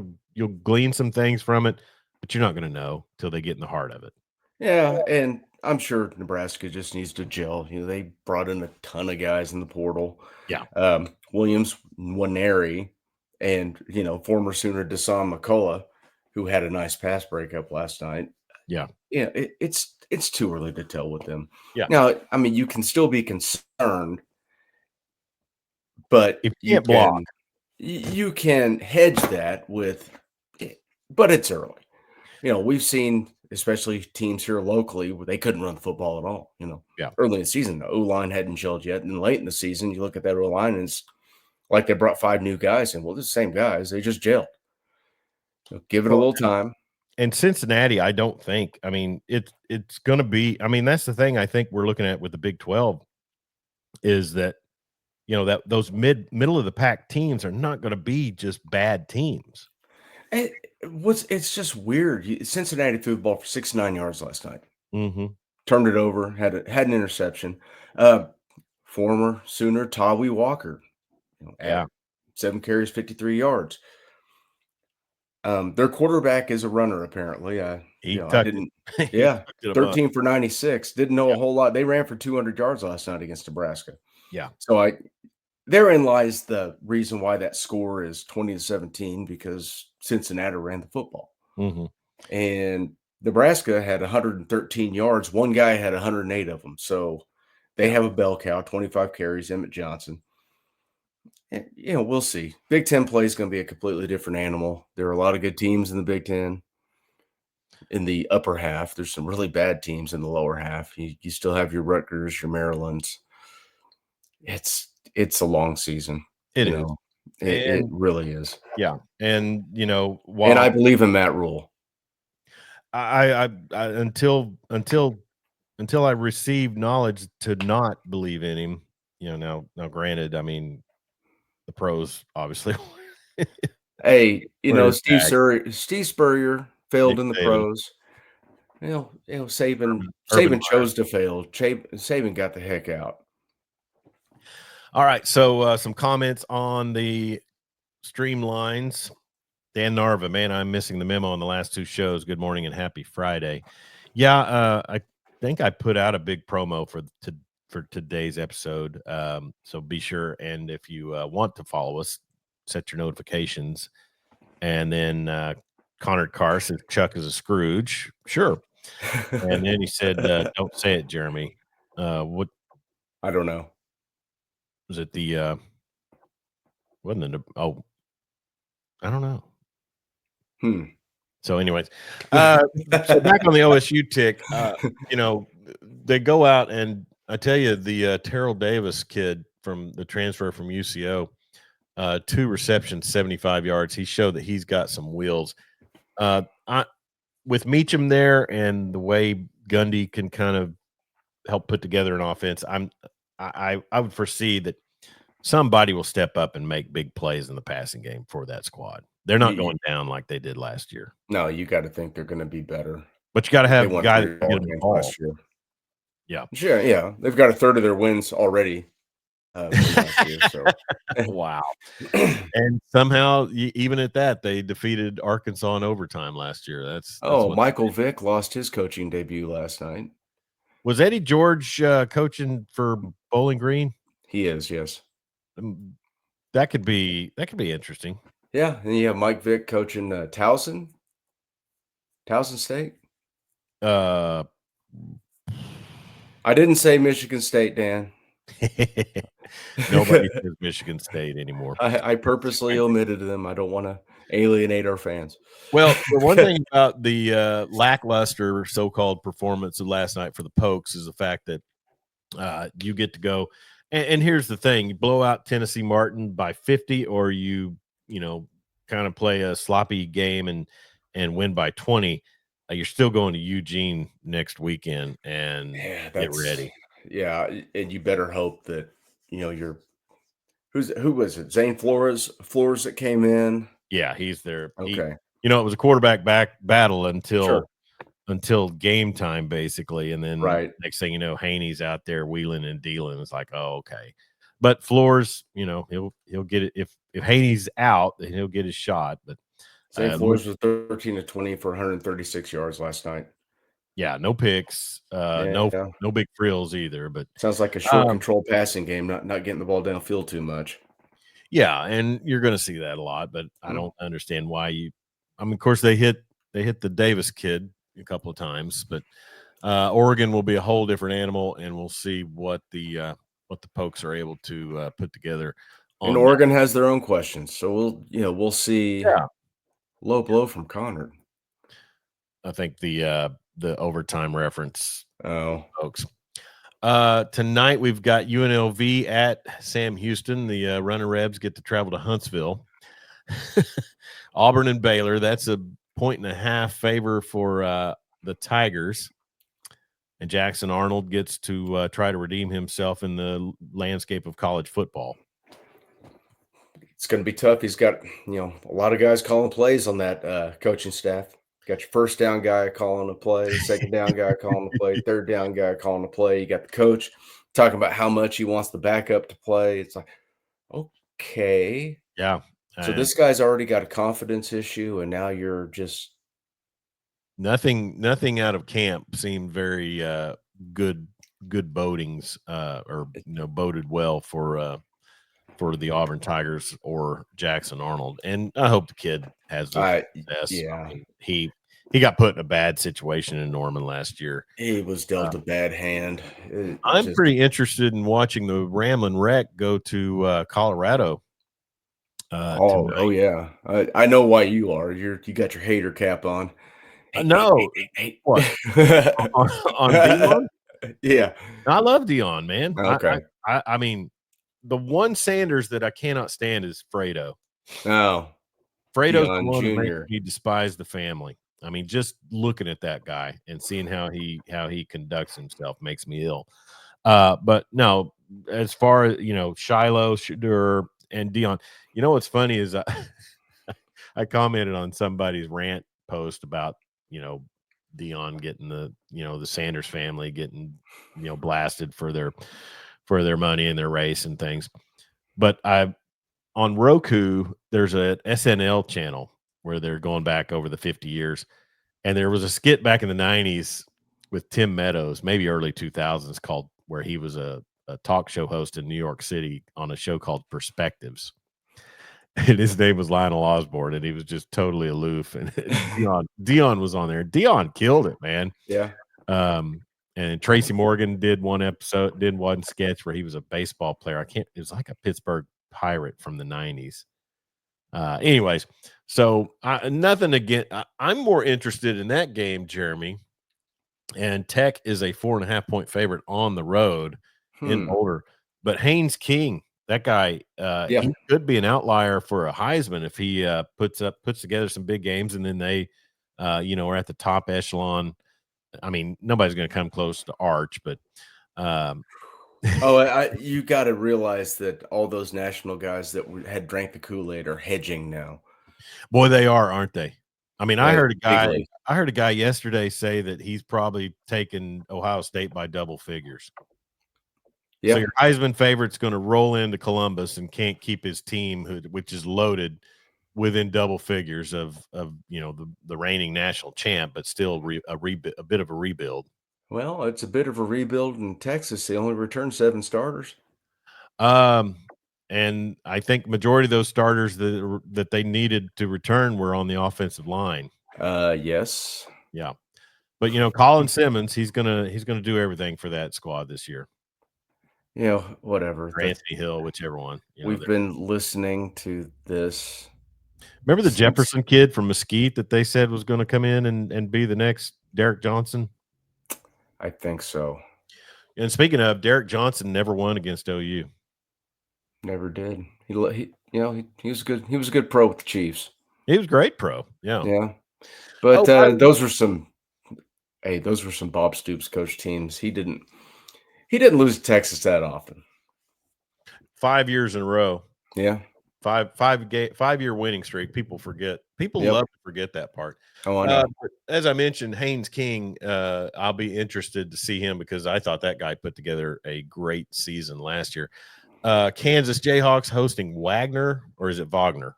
glean some things from it, but you're not going to know till they get in the heart of it. Yeah, and I'm sure Nebraska just needs to gel. They brought in a ton of guys in the portal. Yeah. Williams Nwaneri and, former Sooner Deshaun McCullough, who had a nice pass breakup last night. Yeah. Yeah, it's too early to tell with them. Yeah. Now, I mean, you can still be concerned, but if you can't block, you can hedge that with, but it's early. We've seen especially teams here locally where they couldn't run the football at all. Yeah. Early in the season, the O-line hadn't gelled yet. And late in the season, you look at that O-line and it's like they brought 5 new guys in. Well, they're the same guys. They just gelled. Give it a Well, little time. and Cincinnati, I don't think. I mean, it's going to be. I mean, that's the thing. I think we're looking at with the Big 12 is that that those middle of the pack teams are not going to be just bad teams. It's just weird. Cincinnati threw the ball for 69 yards last night. Mm-hmm. Turned it over. Had an interception. Former Sooner Tawi Walker. Yeah. 7 carries, 53 yards. Their quarterback is a runner, apparently. I didn't. Yeah, 13 for 96. Didn't know a whole lot. They ran for 200 yards last night against Nebraska. Yeah. So therein lies the reason why that score is 20-17, because Cincinnati ran the football. Mm-hmm. And Nebraska had 113 yards. One guy had 108 of them. So they have a bell cow, 25 carries, Emmett Johnson. And, we'll see. Big Ten play is going to be a completely different animal. There are a lot of good teams in the Big Ten. In the upper half, there's some really bad teams in the lower half. You still have your Rutgers, your Marylands. It's a long season. It is. It really is. Yeah. And, and I believe in Matt Rule. I until I received knowledge to not believe in him, now granted, I mean, the pros obviously. Hey, Steve Spurrier failed in the pros. Saban chose to fail. Saban got the heck out. All right, so some comments on the streamlines. Dan Narva, man, I'm missing the memo on the last 2 shows. Good morning and happy Friday. Yeah, I think I put out a big promo for today's episode. So be sure, and if you want to follow us, set your notifications. And then Connor Carr says Chuck is a Scrooge. Sure. And then he said, don't say it, Jeremy. What? I don't know. Was it the wasn't it? Oh, I don't know. So anyways, so back on the OSU tick, they go out and I tell you, the Terrell Davis kid from the transfer from UCO, 2 receptions, 75 yards. He showed that he's got some wheels. With Meacham there and the way Gundy can kind of help put together an offense, I would foresee that somebody will step up and make big plays in the passing game for that squad. They're not going down like they did last year. No, you got to think they're going to be better. But you got to have a guy that can get them last year. Yeah. Sure, yeah. They've got a third of their wins already. Last year, so. Wow. And somehow, even at that, they defeated Arkansas in overtime last year. That's Michael Vick lost his coaching debut last night. Was Eddie George coaching for Bowling Green? He is, yes. That could be interesting. Yeah, and you have Mike Vick coaching Towson State. I didn't say Michigan State, Dan. Nobody says Michigan State anymore. I purposely omitted them. I don't want to alienate our fans. Well, the one thing about the lackluster so-called performance of last night for the Pokes is the fact that you get to go. And here's the thing: you blow out Tennessee Martin by 50, or you kind of play a sloppy game and win by 20. You're still going to Eugene next weekend and get ready. Yeah, and you better hope that who was it? Zane Flores that came in. Yeah, he's there. Okay, it was a quarterback battle until game time, basically, and then next thing you know, Haney's out there wheeling and dealing. It's like, oh, okay. But Flores, he'll get it if Haney's out, then he'll get his shot. But Zane Flores was 13 of 20 for 136 yards last night. Yeah, no picks, no big frills either. But sounds like a short control passing game, not getting the ball downfield too much. Yeah, and you're going to see that a lot, but I don't understand why of course they hit the Davis kid a couple of times, but Oregon will be a whole different animal, and we'll see what the Pokes are able to put together. And Oregon has their own questions, so we'll see. Yeah. Low blow from Connor. I think the overtime reference, Oh, folks. Tonight we've got UNLV at Sam Houston. The Runner Rebs get to travel to Huntsville. Auburn and Baylor. That's a 1.5 favor for the Tigers. And Jackson Arnold gets to try to redeem himself in the landscape of college football. it's going to be tough. He's got, a lot of guys calling plays on that coaching staff. Got your first down guy calling a play, second down guy calling a play, third down guy calling a play. You got the coach talking about how much he wants the backup to play. It's like, okay. Yeah. So this guy's already got a confidence issue, and now you're just nothing out of camp seemed very good bodings or boded well for the Auburn Tigers or Jackson Arnold. And I hope the kid has the success. yeah. I mean, he got put in a bad situation in Norman last year. He was dealt a bad hand. I'm pretty interested in watching the Ramblin' Wreck go to Colorado. Oh yeah, I know why you are. You got your hater cap on. No, hey. What on Deion? Yeah, I love Deion, man. Okay, I mean, the one Sanders that I cannot stand is Fredo. Oh, Fredo's Deion the one that makes Jr. me despise the family. I mean, just looking at that guy and seeing how he conducts himself makes me ill. But no, as far as Shiloh, Shadur, and Deion, what's funny is I commented on somebody's rant post about Deion getting the Sanders family getting blasted for their money and their race and things. But on Roku, there's a SNL channel where they're going back over the 50 years. And there was a skit back in the 90s with Tim Meadows, maybe early 2000s, called where he was a talk show host in New York City on a show called Perspectives. And his name was Lionel Osborne, and he was just totally aloof. And Deion was on there. Deion killed it, man. Yeah. And Tracy Morgan did one sketch where he was a baseball player. It was like a Pittsburgh Pirate from the 90s. Anyways, so nothing again. I'm more interested in that game, Jeremy. And Tech is a 4.5-point favorite on the road in Boulder. But Haynes King, that guy, he could be an outlier for a Heisman if he puts together some big games, and then they, are at the top echelon. I mean, nobody's going to come close to Arch, but you got to realize that all those national guys that had drank the Kool-Aid are hedging now. Boy, they are, aren't they? I mean, Right. I heard a guy yesterday say that he's probably taken Ohio State by double figures. Yeah. So your Heisman favorite's going to roll into Columbus and can't keep his team, which is loaded, within double figures of the reigning national champ, but still a bit of a rebuild. Well, it's a bit of a rebuild in Texas. They only returned 7 starters. And I think majority of those starters that they needed to return were on the offensive line. Yes. Yeah. But Colin Simmons, he's gonna do everything for that squad this year. Whatever. Or Anthony Hill, whichever one. We've been listening to this. Remember the Jefferson kid from Mesquite that they said was going to come in and be the next Derek Johnson? I think so. And speaking of, Derek Johnson never won against OU. Never did. He was good. He was a good pro with the Chiefs. He was a great pro. Yeah. Yeah. But those were some Bob Stoops coach teams. He didn't lose to Texas that often. 5 years in a row. Yeah. 5-year winning streak. People forget. People love to forget that part. Oh, I know. As I mentioned, Haynes King, I'll be interested to see him because I thought that guy put together a great season last year. Kansas Jayhawks hosting Wagner, or is it Wagner?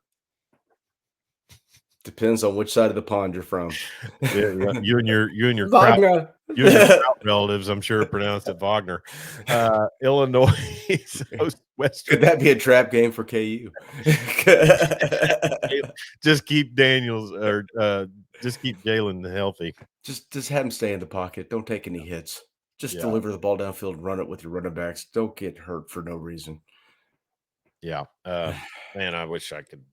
Depends on which side of the pond you're from. Yeah, you and your Wagner. You and your relatives, I'm sure, pronounced it Wagner. Illinois host Western. Could that be a trap game for KU? Just keep Daniels or just keep Jalen healthy. Just have him stay in the pocket. Don't take any hits. Just deliver the ball downfield, run it with your running backs. Don't get hurt for no reason. Yeah. Man, I wish I could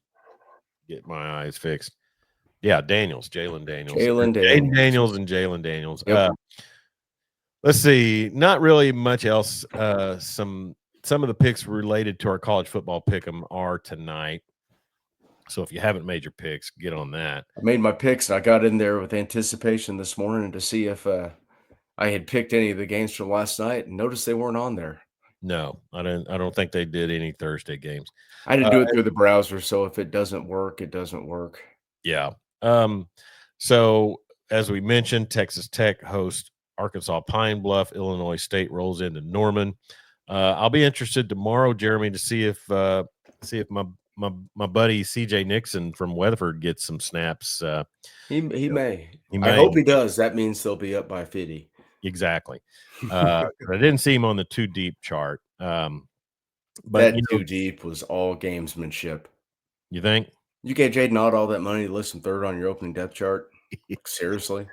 get my eyes fixed. Yeah, Daniels, Jalen Daniels. Jalen Jaden Daniels. Daniels and Jalen Daniels. Yep. Let's see. Not really much else. Some of the picks related to our college football pick'em are tonight. So if you haven't made your picks, get on that. I made my picks, and I got in there with anticipation this morning to see if I had picked any of the games from last night, and noticed they weren't on there. No, I don't think they did any Thursday games. I had to do it through the browser, so if it doesn't work, it doesn't work. Yeah. So as we mentioned, Texas Tech hosts Arkansas Pine Bluff. Illinois State rolls into Norman. I'll be interested tomorrow, Jeremy, to see if my buddy CJ Nixon from Weatherford gets some snaps. He may. He I may. hope he does. That means they'll be up by 50. Exactly. I didn't see him on the too deep chart. But that too deep was all gamesmanship. You think? You gave Jaden Ott all that money to list him third on your opening depth chart? Seriously?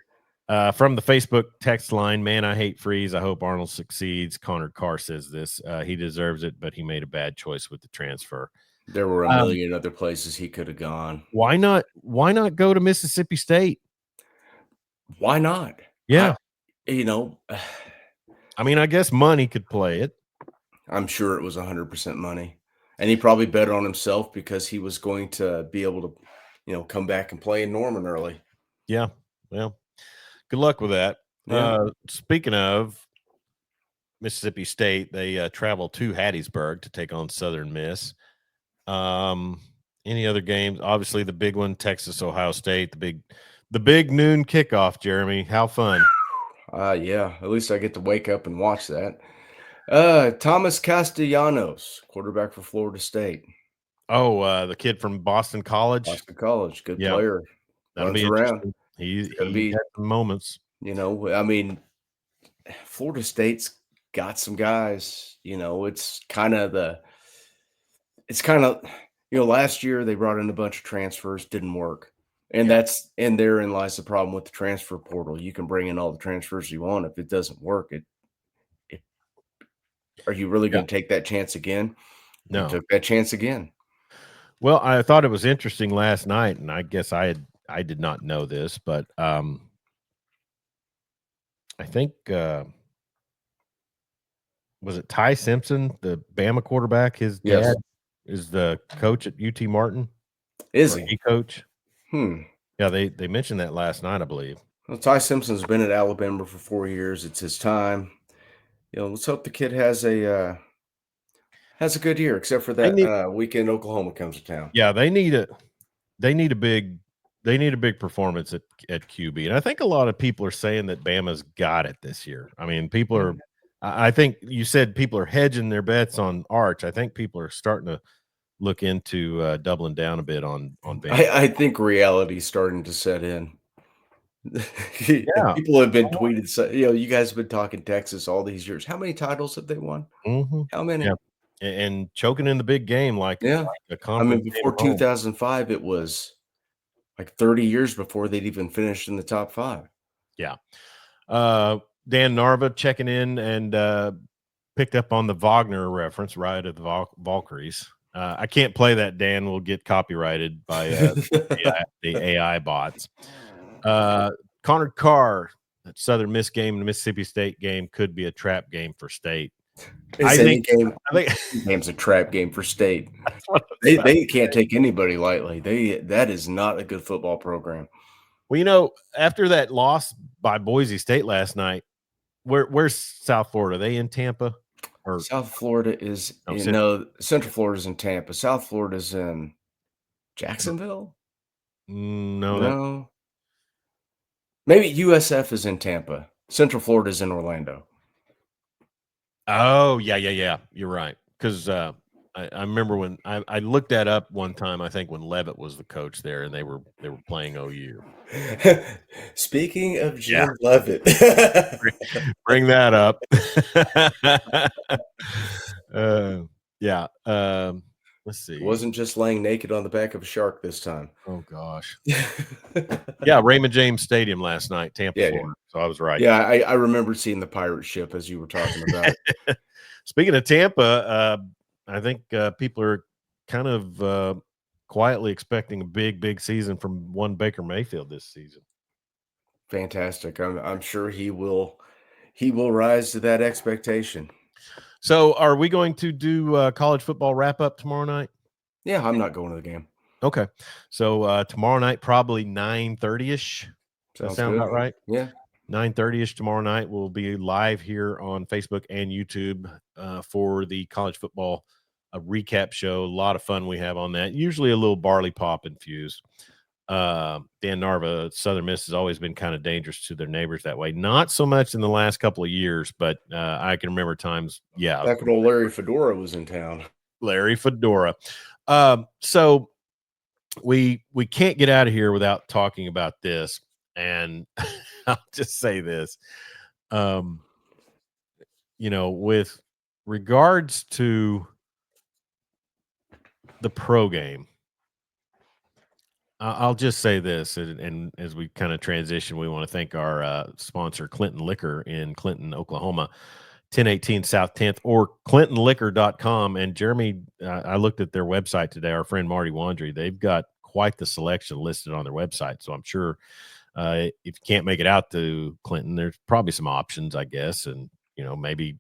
From the Facebook text line, man, I hate Freeze. I hope Arnold succeeds. Connor Carr says this. He deserves it, but he made a bad choice with the transfer. There were a million other places he could have gone. Why not go to Mississippi State? Why not? Yeah. I mean, I guess money could play it. I'm sure it was 100% money. And he probably bet on himself because he was going to be able to, come back and play in Norman early. Yeah. Well, good luck with that. Yeah. Speaking of Mississippi State, they travel to Hattiesburg to take on Southern Miss. Any other games? Obviously, the big one, Texas, Ohio State, the big noon kickoff, Jeremy. How fun. Yeah, at least I get to wake up and watch that. Thomas Castellanos, quarterback for Florida State. Oh, the kid from Boston College. Boston College, good player. That'll Runs be around. He had some moments. I mean, Florida State's got some guys. It's kind of last year they brought in a bunch of transfers, didn't work. And therein lies the problem with the transfer portal. You can bring in all the transfers you want. If it doesn't work, are you really going to take that chance again? No. You took that chance again. Well, I thought it was interesting last night, and I guess I did not know this, but I think was it Ty Simpson, the Bama quarterback? His dad is the coach at UT Martin. Is he? Coach? Yeah, they mentioned that last night, I believe. Well, Ty Simpson's been at Alabama for 4 years. It's his time. Let's hope the kid has a good year, except for that weekend Oklahoma comes to town. Yeah, they need a big performance at QB. And I think a lot of people are saying that Bama's got it this year. I mean, I think you said people are hedging their bets on Arch. I think people are starting to look into doubling down a bit on Bama. I think reality's starting to set in. People have been tweeted, you guys have been talking Texas all these years. How many titles have they won? Mm-hmm. How many? Yeah. And choking in the big game, like a conference. Before 2005, it was like 30 years before they'd even finished in the top 5. Yeah. Dan Narva checking in and picked up on the Wagner reference, Ride of the Valkyries. I can't play that, Dan. We'll get copyrighted by the AI bots. Connor Carr, that Southern Miss game and the Mississippi State game could be a trap game for State. I think game's a trap game for State. They can't take anybody lightly. That is not a good football program. Well, after that loss by Boise State last night, where's South Florida? Are they in Tampa? Or South Florida is Central Florida is in Tampa. South Florida is in Jacksonville. No. Maybe USF is in Tampa. Central Florida is in Orlando. Oh, yeah. You're right. Because I remember when I looked that up one time, I think when Levitt was the coach there and they were playing OU. Speaking of Jim Levitt. Bring that up. Let's see. It wasn't just laying naked on the back of a shark this time. Oh, gosh. Yeah, Raymond James Stadium last night, Tampa, Florida. So I was right. Yeah, I remember seeing the pirate ship as you were talking about it. Speaking of Tampa, I think people are kind of quietly expecting a big season from one Baker Mayfield this season. Fantastic. I'm sure he will rise to that expectation. So, are we going to do college football wrap up tomorrow night? Yeah, I'm not going to the game. Okay. So tomorrow night, probably 9:30ish. Does that sound good. about right? Yeah. 9:30ish tomorrow night. We'll be live here on Facebook and YouTube for the college football recap show. A lot of fun we have on that. Usually a little barley pop infused. Dan Narva, Southern Miss, has always been kind of dangerous to their neighbors that way. Not so much in the last couple of years, but I can remember times. Yeah, back when old Larry Fedora was in town. Larry Fedora. So we can't get out of here without talking about this, and I'll just say this. With regards to the pro game, I'll just say this, and as we kind of transition, we want to thank our sponsor, Clinton Liquor in Clinton, Oklahoma, 1018 South 10th, or ClintonLiquor.com. And Jeremy, I looked at their website today. Our friend Marty Wandry, they've got quite the selection listed on their website. So I'm sure if you can't make it out to Clinton, there's probably some options, I guess. And maybe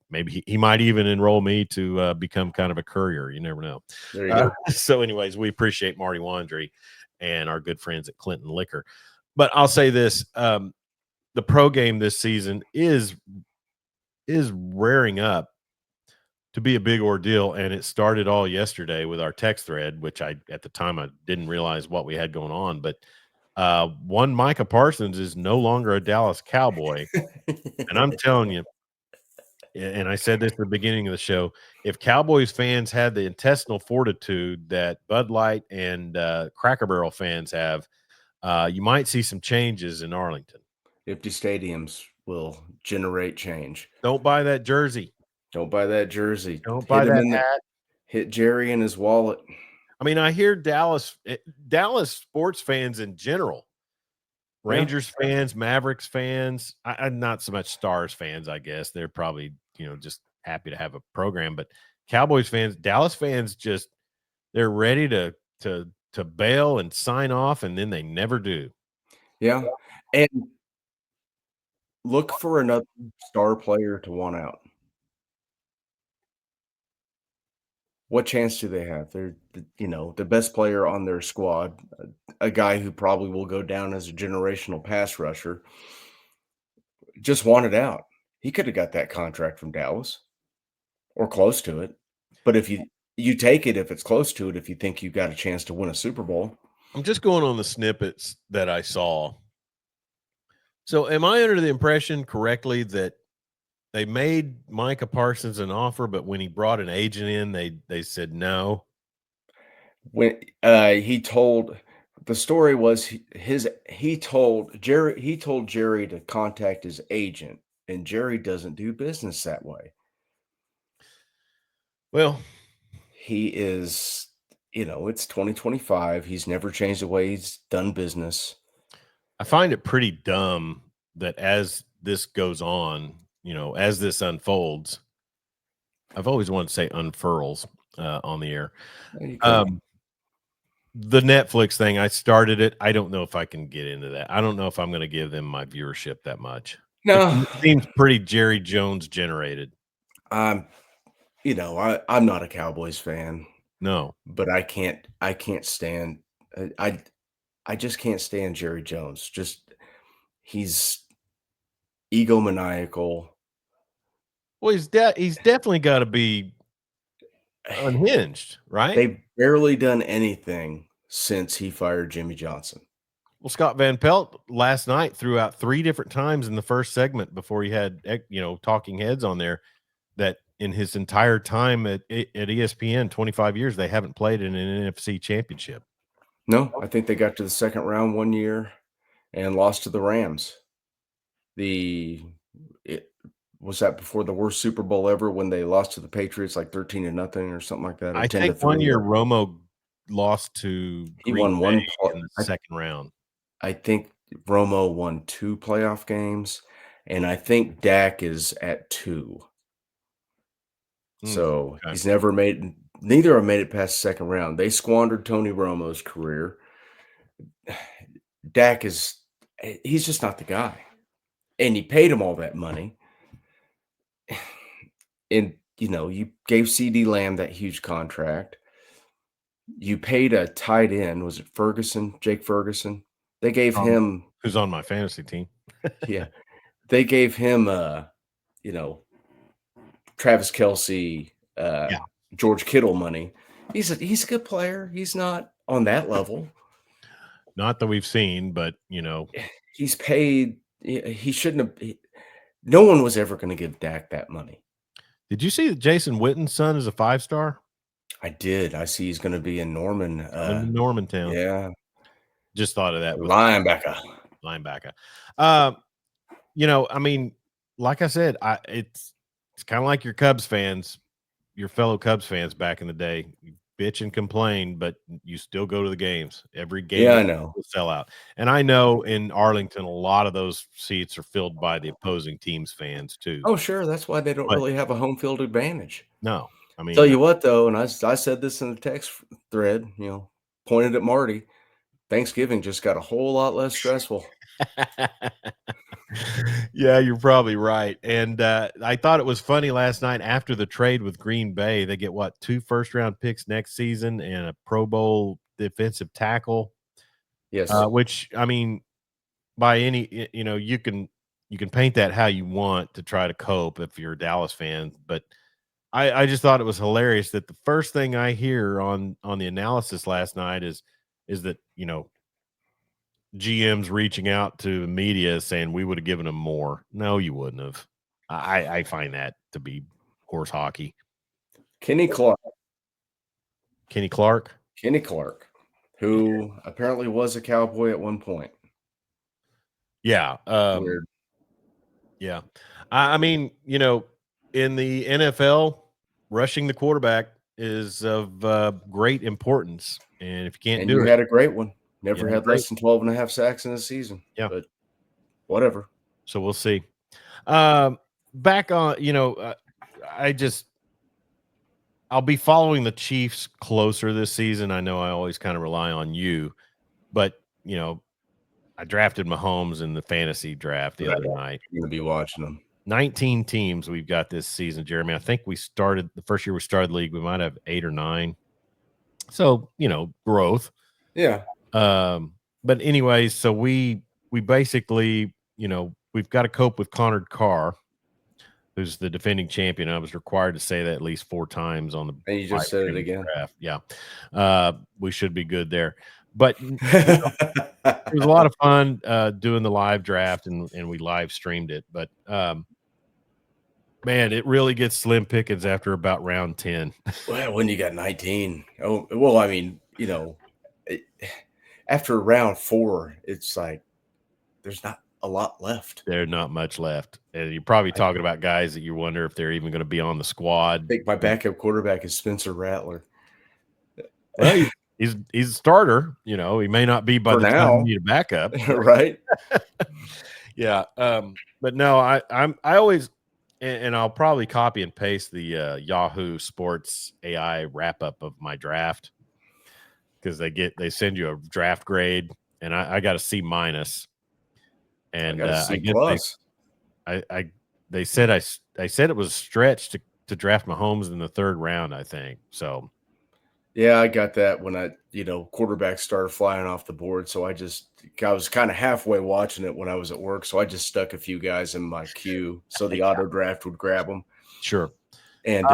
he might even enroll me to become kind of a courier. You never know. There you go. So anyways, we appreciate Marty Wandry and our good friends at Clinton Liquor. But I'll say this, the pro game this season is rearing up to be a big ordeal, and it started all yesterday with our text thread, which at the time I didn't realize what we had going on. But one Micah Parsons is no longer a Dallas Cowboy, and I'm telling you, and I said this at the beginning of the show, if Cowboys fans had the intestinal fortitude that Bud Light and Cracker Barrel fans have, you might see some changes in Arlington. Empty stadiums will generate change. Don't buy that jersey. Don't buy that jersey. Don't buy that hat. Hit Jerry in his wallet. I mean, I hear Dallas sports fans in general, Rangers fans, Mavericks fans, I'm not so much Stars fans, I guess. They're probably, just happy to have a program. But Cowboys fans, Dallas fans, they're ready to bail and sign off, and then they never do. Yeah. And look for another star player to want out. What chance do they have? They're, the best player on their squad, a guy who probably will go down as a generational pass rusher, just wanted out. He could have got that contract from Dallas or close to it. But if you take it, if it's close to it, if you think you've got a chance to win a Super Bowl. I'm just going on the snippets that I saw. So am I under the impression correctly that they made Micah Parsons an offer, but when he brought an agent in, they said no? When he told the story was he told Jerry to contact his agent, and Jerry doesn't do business that way. Well, he is, it's 2025. He's never changed the way he's done business. I find it pretty dumb that as this goes on, as this unfolds, I've always wanted to say unfurls on the air. The Netflix thing, I started it. I don't know if I can get into that. I don't know if I'm going to give them my viewership that much. No, it seems pretty Jerry Jones generated. I'm not a Cowboys fan. No, but I can't stand. I just can't stand Jerry Jones. He's egomaniacal. Well, he's definitely got to be unhinged, right? They've barely done anything since he fired Jimmy Johnson. Well, Scott Van Pelt last night threw out 3 different times in the first segment before he had, talking heads on there, that in his entire time at ESPN, 25 years, they haven't played in an NFC championship. No, I think they got to the second round one year and lost to the Rams. Was that before the worst Super Bowl ever when they lost to the Patriots like 13-0 or something like that? I think one year Romo lost to Green Bay in the second round. I think Romo won 2 playoff games, and I think Dak is at 2. So he's never made neither of them made it past the second round. They squandered Tony Romo's career. Dak he's just not the guy. And you paid him all that money. And, you gave CD Lamb that huge contract. You paid a tight end. Was it Ferguson? Jake Ferguson? They gave him. Who's on my fantasy team. Yeah. They gave him, Travis Kelce, George Kittle money. He's a good player. He's not on that level. Not that we've seen, but, He's paid. He shouldn't have. No one was ever going to give Dak that money. Did you see that Jason Witten's son is a 5-star? I did. I see he's going to be in Norman. Normantown. Yeah. Just thought of that. Linebacker. I mean, like I said, it's kind of like your Cubs fans, your fellow Cubs fans back in the day. You bitch and complain, but you still go to the games. Every game, yeah, I know, will sell out. And I know in Arlington, a lot of those seats are filled by the opposing team's fans too. Oh, sure, that's why they don't really have a home field advantage. No, I mean, tell you what though, and I said this in the text thread, pointed at Marty. Thanksgiving just got a whole lot less stressful. Yeah, you're probably right. And I thought it was funny last night after the trade with Green Bay. They get 2 first-round picks next season and a Pro Bowl defensive tackle. Yes, which I mean, by any you can paint that how you want to try to cope if you're a Dallas fan, but I just thought it was hilarious that the first thing I hear on the analysis last night is that GM's reaching out to the media saying we would have given him more. No, you wouldn't have. I find that to be horse hockey. Kenny Clark, who apparently was a Cowboy at one point. Yeah. Weird. Yeah. I mean, in the NFL, rushing the quarterback is of great importance. And if you can't do it. You had a great one. Never had less than 12.5 sacks in a season. Yeah. But whatever. So we'll see. Back on, I'll be following the Chiefs closer this season. I know I always kind of rely on you, but, I drafted Mahomes in the fantasy draft the other night. You're going to be watching them. 19 teams we've got this season, Jeremy. I think we started the first year we started the league. We might have 8 or 9. So, growth. Yeah. But anyways, so we basically, we've got to cope with Connor Carr, who's the defending champion. I was required to say that at least 4 times on the. And you just said it again. Draft. Yeah. We should be good there. But it was a lot of fun doing the live draft and we live streamed it. But man, it really gets slim pickings after about round 10. Well, when you got 19. Oh, well, I mean, after round 4, it's like there's not a lot left. There's not much left. And you're probably talking about guys that you wonder if they're even going to be on the squad. I think my backup quarterback is Spencer Rattler. Well, he's a starter. He may not be by the time you need a backup. Right. Yeah. But no, I always, and I'll probably copy and paste the Yahoo Sports AI wrap up of my draft. Because they send you a draft grade, and I got a C-, and I guess they said I said it was stretched to draft Mahomes in the 3rd round, I think. So, yeah, I got that when quarterbacks started flying off the board. So I was kind of halfway watching it when I was at work. So I just stuck a few guys in my queue so the auto draft would grab them. Sure, and.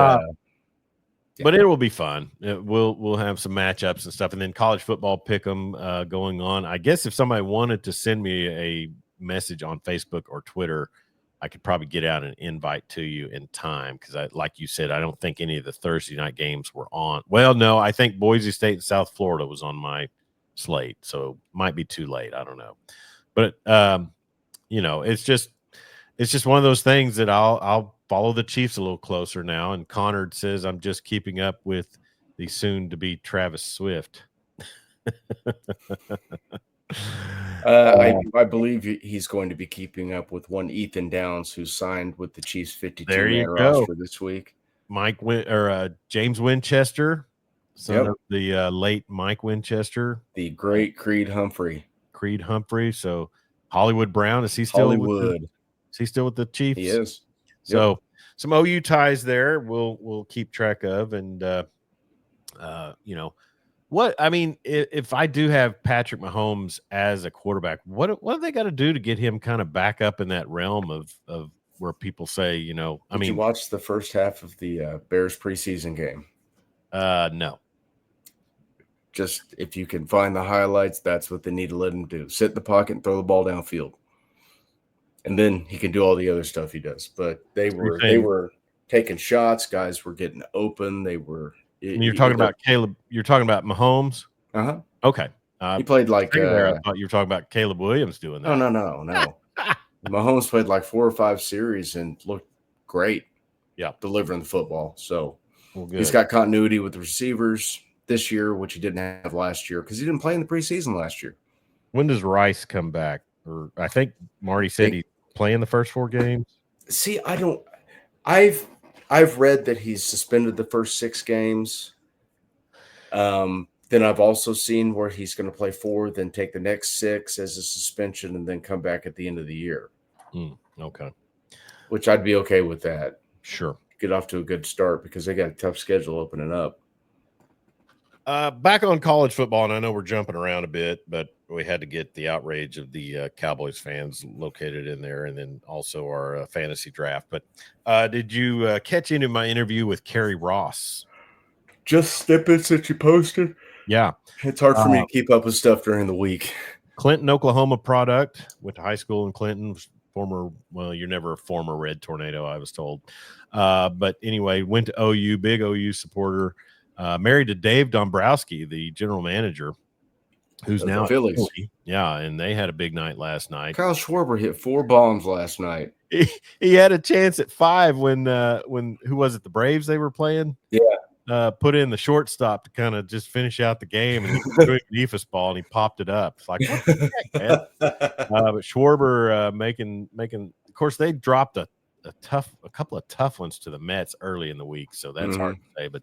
But it will be fun. We'll have some matchups and stuff, and then college football pick'em going on. I guess if somebody wanted to send me a message on Facebook or Twitter, I could probably get out an invite to you in time because, like you said, I don't think any of the Thursday night games were on. Well, no, I think Boise State and South Florida was on my slate, so might be too late. I don't know, but it's just one of those things that I'll follow the Chiefs a little closer now. And Connor says I'm just keeping up with the soon-to-be Travis Swift. I believe he's going to be keeping up with one Ethan Downs, who signed with the Chiefs 52-man roster this week. James Winchester, son Yep. of the late Mike Winchester, The great Creed Humphrey. So Hollywood Brown, is he still with the Chiefs? He is. So some OU ties there we'll keep track of. And if I do have Patrick Mahomes as a quarterback, what do they got to do to get him kind of back up in that realm of where people say, Did you watch the first half of the Bears preseason game? No. Just if you can find the highlights, that's what they need to let him do. Sit in the pocket and throw the ball downfield. And then he can do all the other stuff he does. But they were taking shots, guys were getting open. You're talking about Caleb, you're talking about Mahomes? Uh-huh. Okay. He played like I thought you were talking about Caleb Williams doing that. No. Mahomes played like 4 or 5 series and looked great. Yeah. Delivering the football. So he's got continuity with the receivers this year, which he didn't have last year because he didn't play in the preseason last year. When does Rice come back? Or I think Marty said he's playing the first 4 games. See, I've read that he's suspended the first 6 games. Then I've also seen where he's going to play 4, then take the next 6 as a suspension, and then come back at the end of the year. Okay. Which I'd be okay with that. Sure. Get off to a good start because they got a tough schedule opening up. Back on college football, and I know we're jumping around a bit, but we had to get the outrage of the Cowboys fans located in there, and then also our fantasy draft. But did you catch into my interview with Kerry Ross? Just snippets that you posted. Yeah. It's hard for me to keep up with stuff during the week. Clinton, Oklahoma product. Went to high school in Clinton. You're never a former Red Tornado, I was told. But anyway, went to OU, big OU supporter. Married to Dave Dombrowski, the general manager, who's now Phillies. Philly. Yeah, and they had a big night last night. Kyle Schwarber hit 4 bombs last night. He had a chance at 5 when who was it? The Braves they were playing. Yeah, put in the shortstop to kind of just finish out the game, and he was doing an ephus ball, and he popped it up. It's like, what the heck, man? But Schwarber making. Of course, they dropped a couple of tough ones to the Mets early in the week, so that's hard to say. But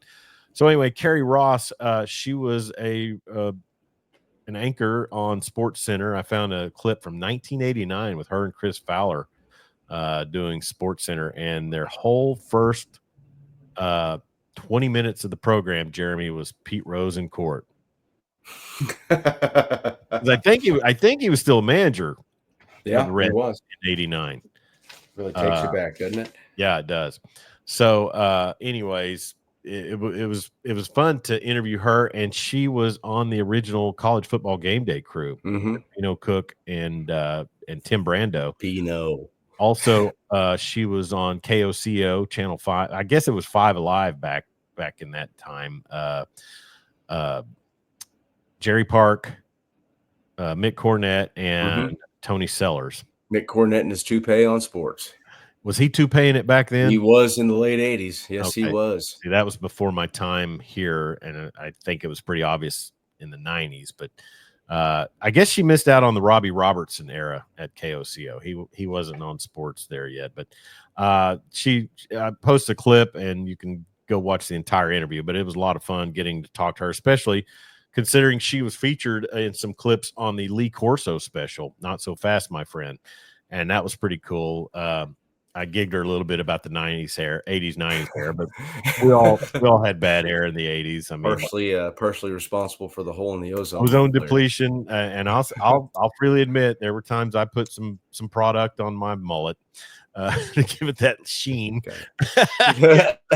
so anyway, Kerry Ross, she was an anchor on Sports Center. I found a clip from 1989 with her and Chris Fowler doing Sports Center, and their whole first 20 minutes of the program, Jeremy, was Pete Rose in court. I think he was still a manager. Yeah, he was in '89. Really takes you back, doesn't it? Yeah, it does. So, anyways, it was fun to interview her, and she was on the original College Football Game Day crew. Pino Cook and Tim Brando. Pino. Also, she was on KOCO Channel 5. I guess it was 5 Alive back in that time. Jerry Park, Mick Cornett, and Tony Sellers. Mick Cornett and his toupee on sports. Was he toupeeing it back then? He was in the late 80s. Yes, okay. He was. See, that was before my time here, and I think it was pretty obvious in the 90s. But I guess she missed out on the Robbie Robertson era at KOCO. He wasn't on sports there yet. But she posted a clip, and you can go watch the entire interview. But it was a lot of fun getting to talk to her, especially considering she was featured in some clips on the Lee Corso special, Not So Fast, My Friend. And that was pretty cool. I gigged her a little bit about the 80s, 90s hair, but we all had bad hair in the 80s. I mean, partially responsible for the hole in the ozone depletion. And I'll freely admit there were times I put some product on my mullet to give it that sheen,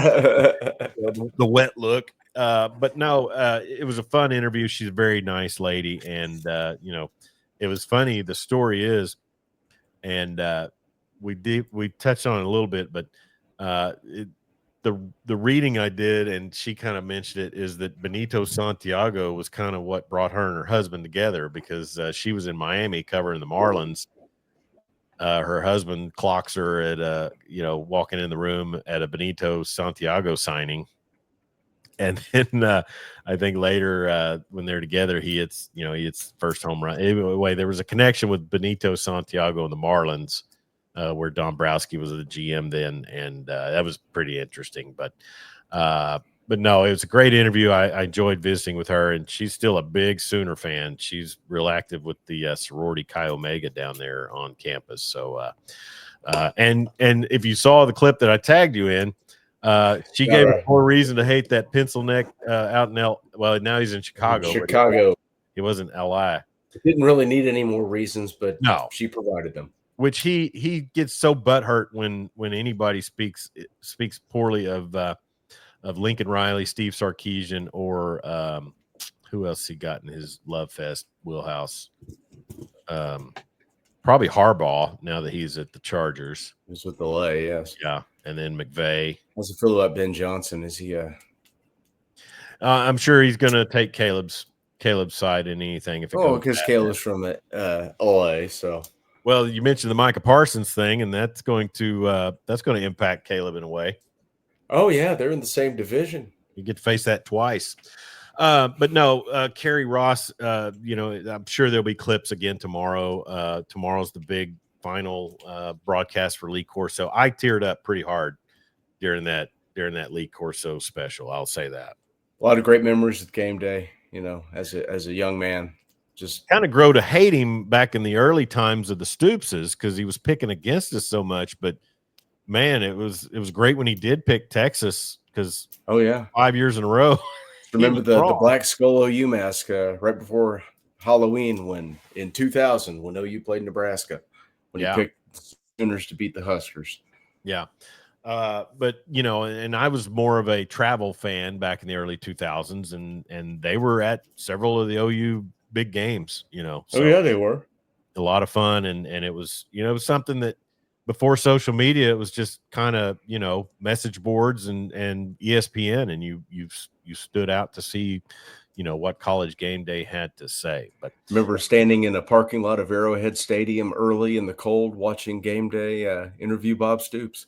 the wet look. But no, it was a fun interview. She's a very nice lady, and it was funny. The story is, and we touched on it a little bit, but the reading I did, and she kind of mentioned it, is that Benito Santiago was kind of what brought her and her husband together, because she was in Miami covering the Marlins. Her husband clocks her at walking in the room at a Benito Santiago signing. And then I think later when they're together, he hits first home run. Anyway, there was a connection with Benito Santiago and the Marlins where Dombrowski was the GM then, and that was pretty interesting. But no, it was a great interview. I enjoyed visiting with her, and she's still a big Sooner fan. She's real active with the sorority Chi Omega down there on campus. So, and if you saw the clip that I tagged you in, she gave us more reason to hate that pencil neck out in well, now he's in Chicago. Chicago. He wasn't LI. Didn't really need any more reasons, but no, she provided them. Which he gets so butthurt when anybody speaks poorly of Lincoln Riley, Steve Sarkisian, or who else he got in his love fest wheelhouse? Probably Harbaugh. Now that he's at the Chargers, he's with the LA, yes, yeah, and then McVay. How's it feel about Ben Johnson? Is he? I'm sure he's going to take Caleb's side in anything. If it goes because Caleb's from LA, so. Well, you mentioned the Micah Parsons thing, and that's going to impact Caleb in a way. Oh yeah, they're in the same division. You get to face that twice. But no, Kerry Ross. I'm sure there'll be clips again tomorrow. Tomorrow's the big final broadcast for Lee Corso. I teared up pretty hard during that Lee Corso special. I'll say that. A lot of great memories of game day. As a young man. Just kind of grow to hate him back in the early times of the Stoopses because he was picking against us so much. But man, it was great when he did pick Texas because 5 years in a row. Remember the black skull OU mask right before Halloween when in 2000 when OU played Nebraska when he picked the Sooners to beat the Huskers. Yeah. But and I was more of a travel fan back in the early 2000s, and they were at several of the OU big games, So they were a lot of fun, and it was it was something that before social media it was just kind of message boards and ESPN, and you stood out to see what College Game Day had to say. But remember standing in a parking lot of Arrowhead Stadium early in the cold watching Game Day interview Bob Stoops.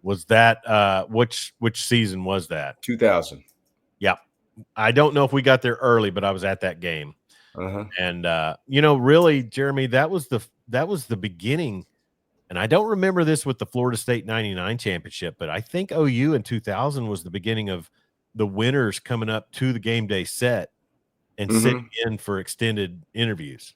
Was that which season was that? 2000. Yeah, I don't know if we got there early, but I was at that game. And really, Jeremy, that was the beginning. And I don't remember this with the Florida State 99 championship, but I think OU in 2000 was the beginning of the winners coming up to the game day set and sitting in for extended interviews.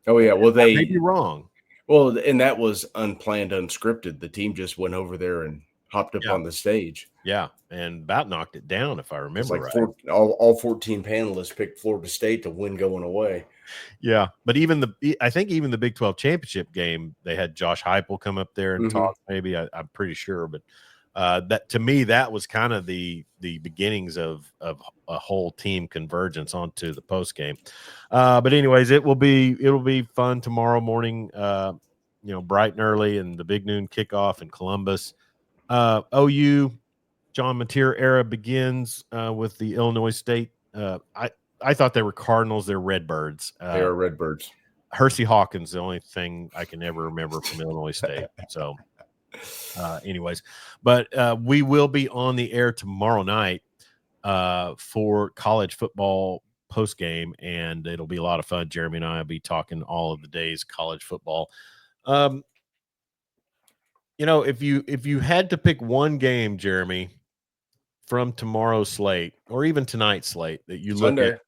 Oh yeah, well they may be wrong. Well, and that was unplanned, unscripted. The team just went over there and hopped up on the stage. Yeah, and about knocked it down, if I remember right. All 14 panelists picked Florida State to win going away. Yeah, but I think even the Big 12 championship game, they had Josh Heupel come up there and talk. Maybe I'm pretty sure, but that to me that was kind of the beginnings of a whole team convergence onto the post game. But anyways, it'll be fun tomorrow morning. Bright and early, and the big noon kickoff in Columbus. OU John Mateer era begins with the Illinois State. I thought they were Cardinals. They're Redbirds. They are Redbirds. Hersey Hawkins, the only thing I can ever remember from Illinois State. So, anyways, but we will be on the air tomorrow night for college football post game, and it'll be a lot of fun. Jeremy and I will be talking all of the day's college football. If you had to pick one game, Jeremy, from tomorrow's slate or even tonight's slate that you look at.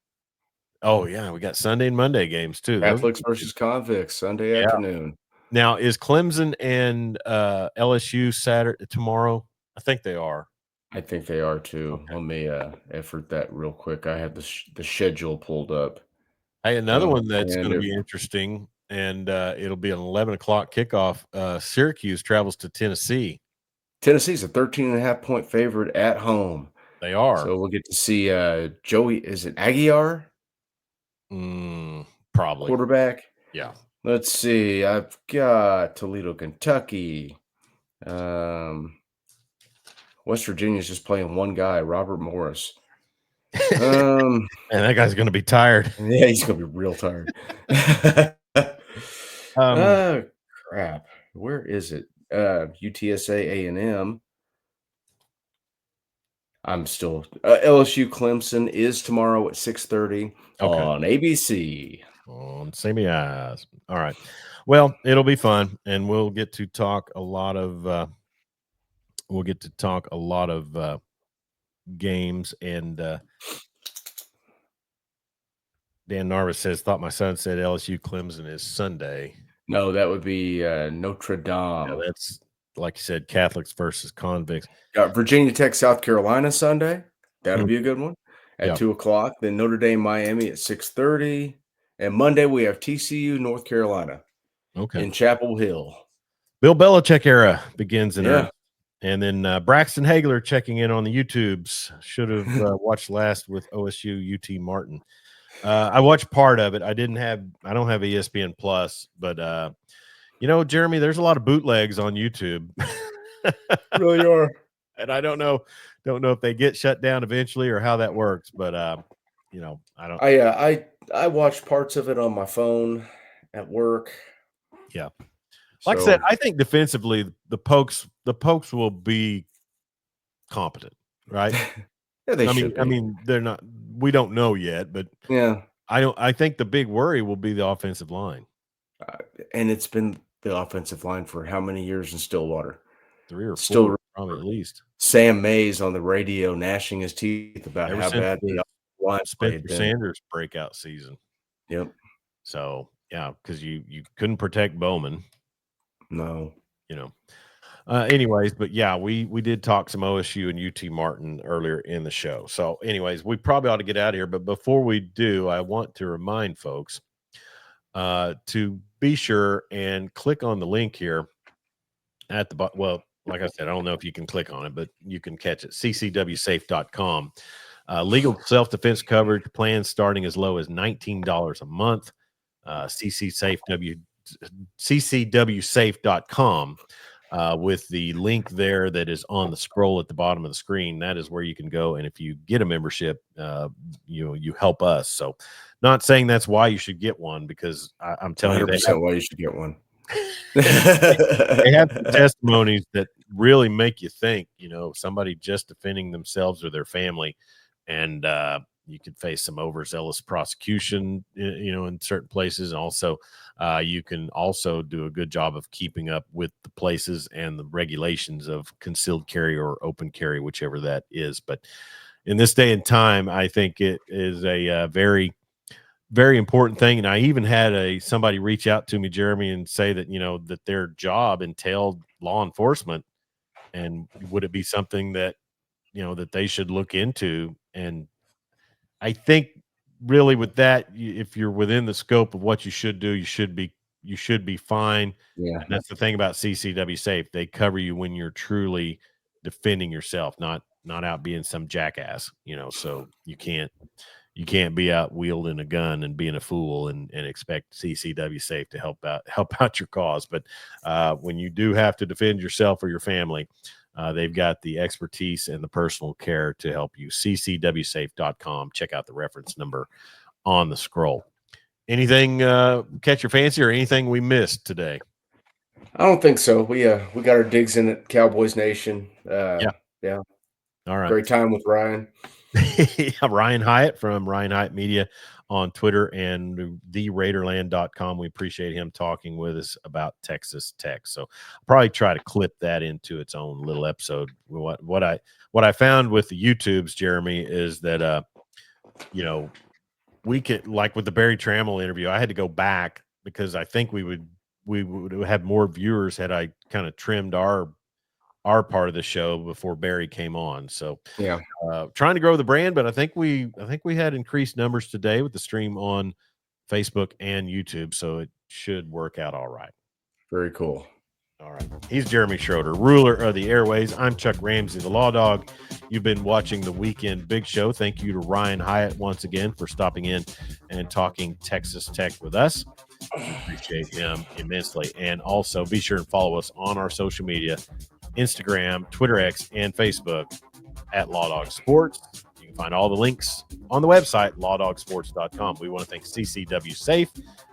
Oh yeah, we got Sunday and Monday games too. Catholics versus convicts Sunday afternoon. Now, is Clemson and LSU Saturday tomorrow? I think they are. I think they are too. Okay. Let me effort that real quick. I have the schedule pulled up. Hey, another one that's going to be interesting, and it'll be an 11 o'clock kickoff. Syracuse travels to Tennessee. Tennessee's a 13.5-point favorite at home. They are. So we'll get to see Joey. Is it Aguiar? Probably. Quarterback? Yeah. Let's see. I've got Toledo, Kentucky. West Virginia's just playing one guy, Robert Morris. And that guy's going to be tired. Yeah, he's going to be real tired. Crap. Where is it? UTSA A&M. I'm still LSU Clemson is tomorrow at 6:30 on ABC. On Sammy Eyes. All right. Well, it'll be fun, and we'll get to talk a lot of games. And Dan Narvis says, "Thought my son said LSU Clemson is Sunday." No, that would be Notre Yeah, Dame. that's like you said, Catholics versus convicts. Got Virginia Tech, South Carolina Sunday. That'll be a good one at Yeah. 2:00. Then Notre Dame, Miami at 6:30. And Monday we have TCU, North Carolina Okay. in Chapel Hill. Bill Belichick era begins in Yeah. earnest. And then Braxton Hagler checking in on the YouTubes. Should have watched last with OSU UT Martin. I watched part of it. I don't have ESPN Plus, but Jeremy, there's a lot of bootlegs on YouTube. Really are. And I don't know if they get shut down eventually or how that works, but I don't. I watched parts of it on my phone at work. Yeah. Like I said, I think defensively the Pokes will be competent, right? Yeah, they should be. I mean, they're not. We don't know yet, but yeah, I think the big worry will be the offensive line. And it's been the offensive line for how many years in Stillwater? 3 or 4, Still probably at least. Sam Mays on the radio gnashing his teeth about Ever how since bad the line Spencer Sanders breakout season. Yep. So yeah, because you couldn't protect Bowman. No. Anyways, but yeah, we did talk some OSU and UT Martin earlier in the show. So anyways, we probably ought to get out of here. But before we do, I want to remind folks to be sure and click on the link here at the bottom. Well, like I said, I don't know if you can click on it, but you can catch it. ccwsafe.com. Legal self-defense coverage plans starting as low as $19 a month. ccwsafe.com. With the link there that is on the scroll at the bottom of the screen. That is where you can go, and if you get a membership, you help us. So, not saying that's why you should get one, because I'm telling you, 100% why you should get one. they have testimonies that really make you think. Somebody just defending themselves or their family, and you could face some overzealous prosecution, in certain places. And also, you can also do a good job of keeping up with the places and the regulations of concealed carry or open carry, whichever that is. But in this day and time, I think it is a very, very important thing. And I even had somebody reach out to me, Jeremy, and say that, that their job entailed law enforcement. And would it be something that, that they should look into? And I think really with that, if you're within the scope of what you should do, you should be fine. Yeah. And that's the thing about CCW Safe. They cover you when you're truly defending yourself, not out being some jackass, so you can't be out wielding a gun and being a fool and expect CCW Safe to help out your cause. But when you do have to defend yourself or your family, they've got the expertise and the personal care to help you. ccwsafe.com. Check out the reference number on the scroll. Anything catch your fancy or anything we missed today? I don't think so. We got our digs in at Cowboys Nation. Yeah. All right. Great time with Ryan. Ryan Hyatt from Ryan Hyatt Media on Twitter and theraiderland.com. We appreciate him talking with us about Texas Tech. So I'll probably try to clip that into its own little episode. What I found with the YouTubes, Jeremy, is that we could, like with the Barry Trammell interview, I had to go back because I think we would have more viewers had I kind of trimmed our part of the show before Barry came on. So yeah, trying to grow the brand, but I think we had increased numbers today with the stream on Facebook and YouTube. So it should work out all right. Very cool. All right. He's Jeremy Schroeder, ruler of the airways. I'm Chuck Ramsey, the Law Dog. You've been watching the Weekend Big Show. Thank you to Ryan Hyatt once again for stopping in and talking Texas Tech with us. Appreciate him immensely. And also be sure and follow us on our social media, Instagram, Twitter X, and Facebook at Law Dog Sports. You can find all the links on the website, lawdogsports.com. We want to thank CCW Safe,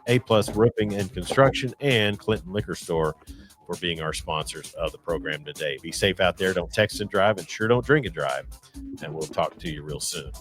A+ Roofing and Construction, and Clinton Liquor Store for being our sponsors of the program today. Be safe out there. Don't text and drive, and sure don't drink and drive. And we'll talk to you real soon.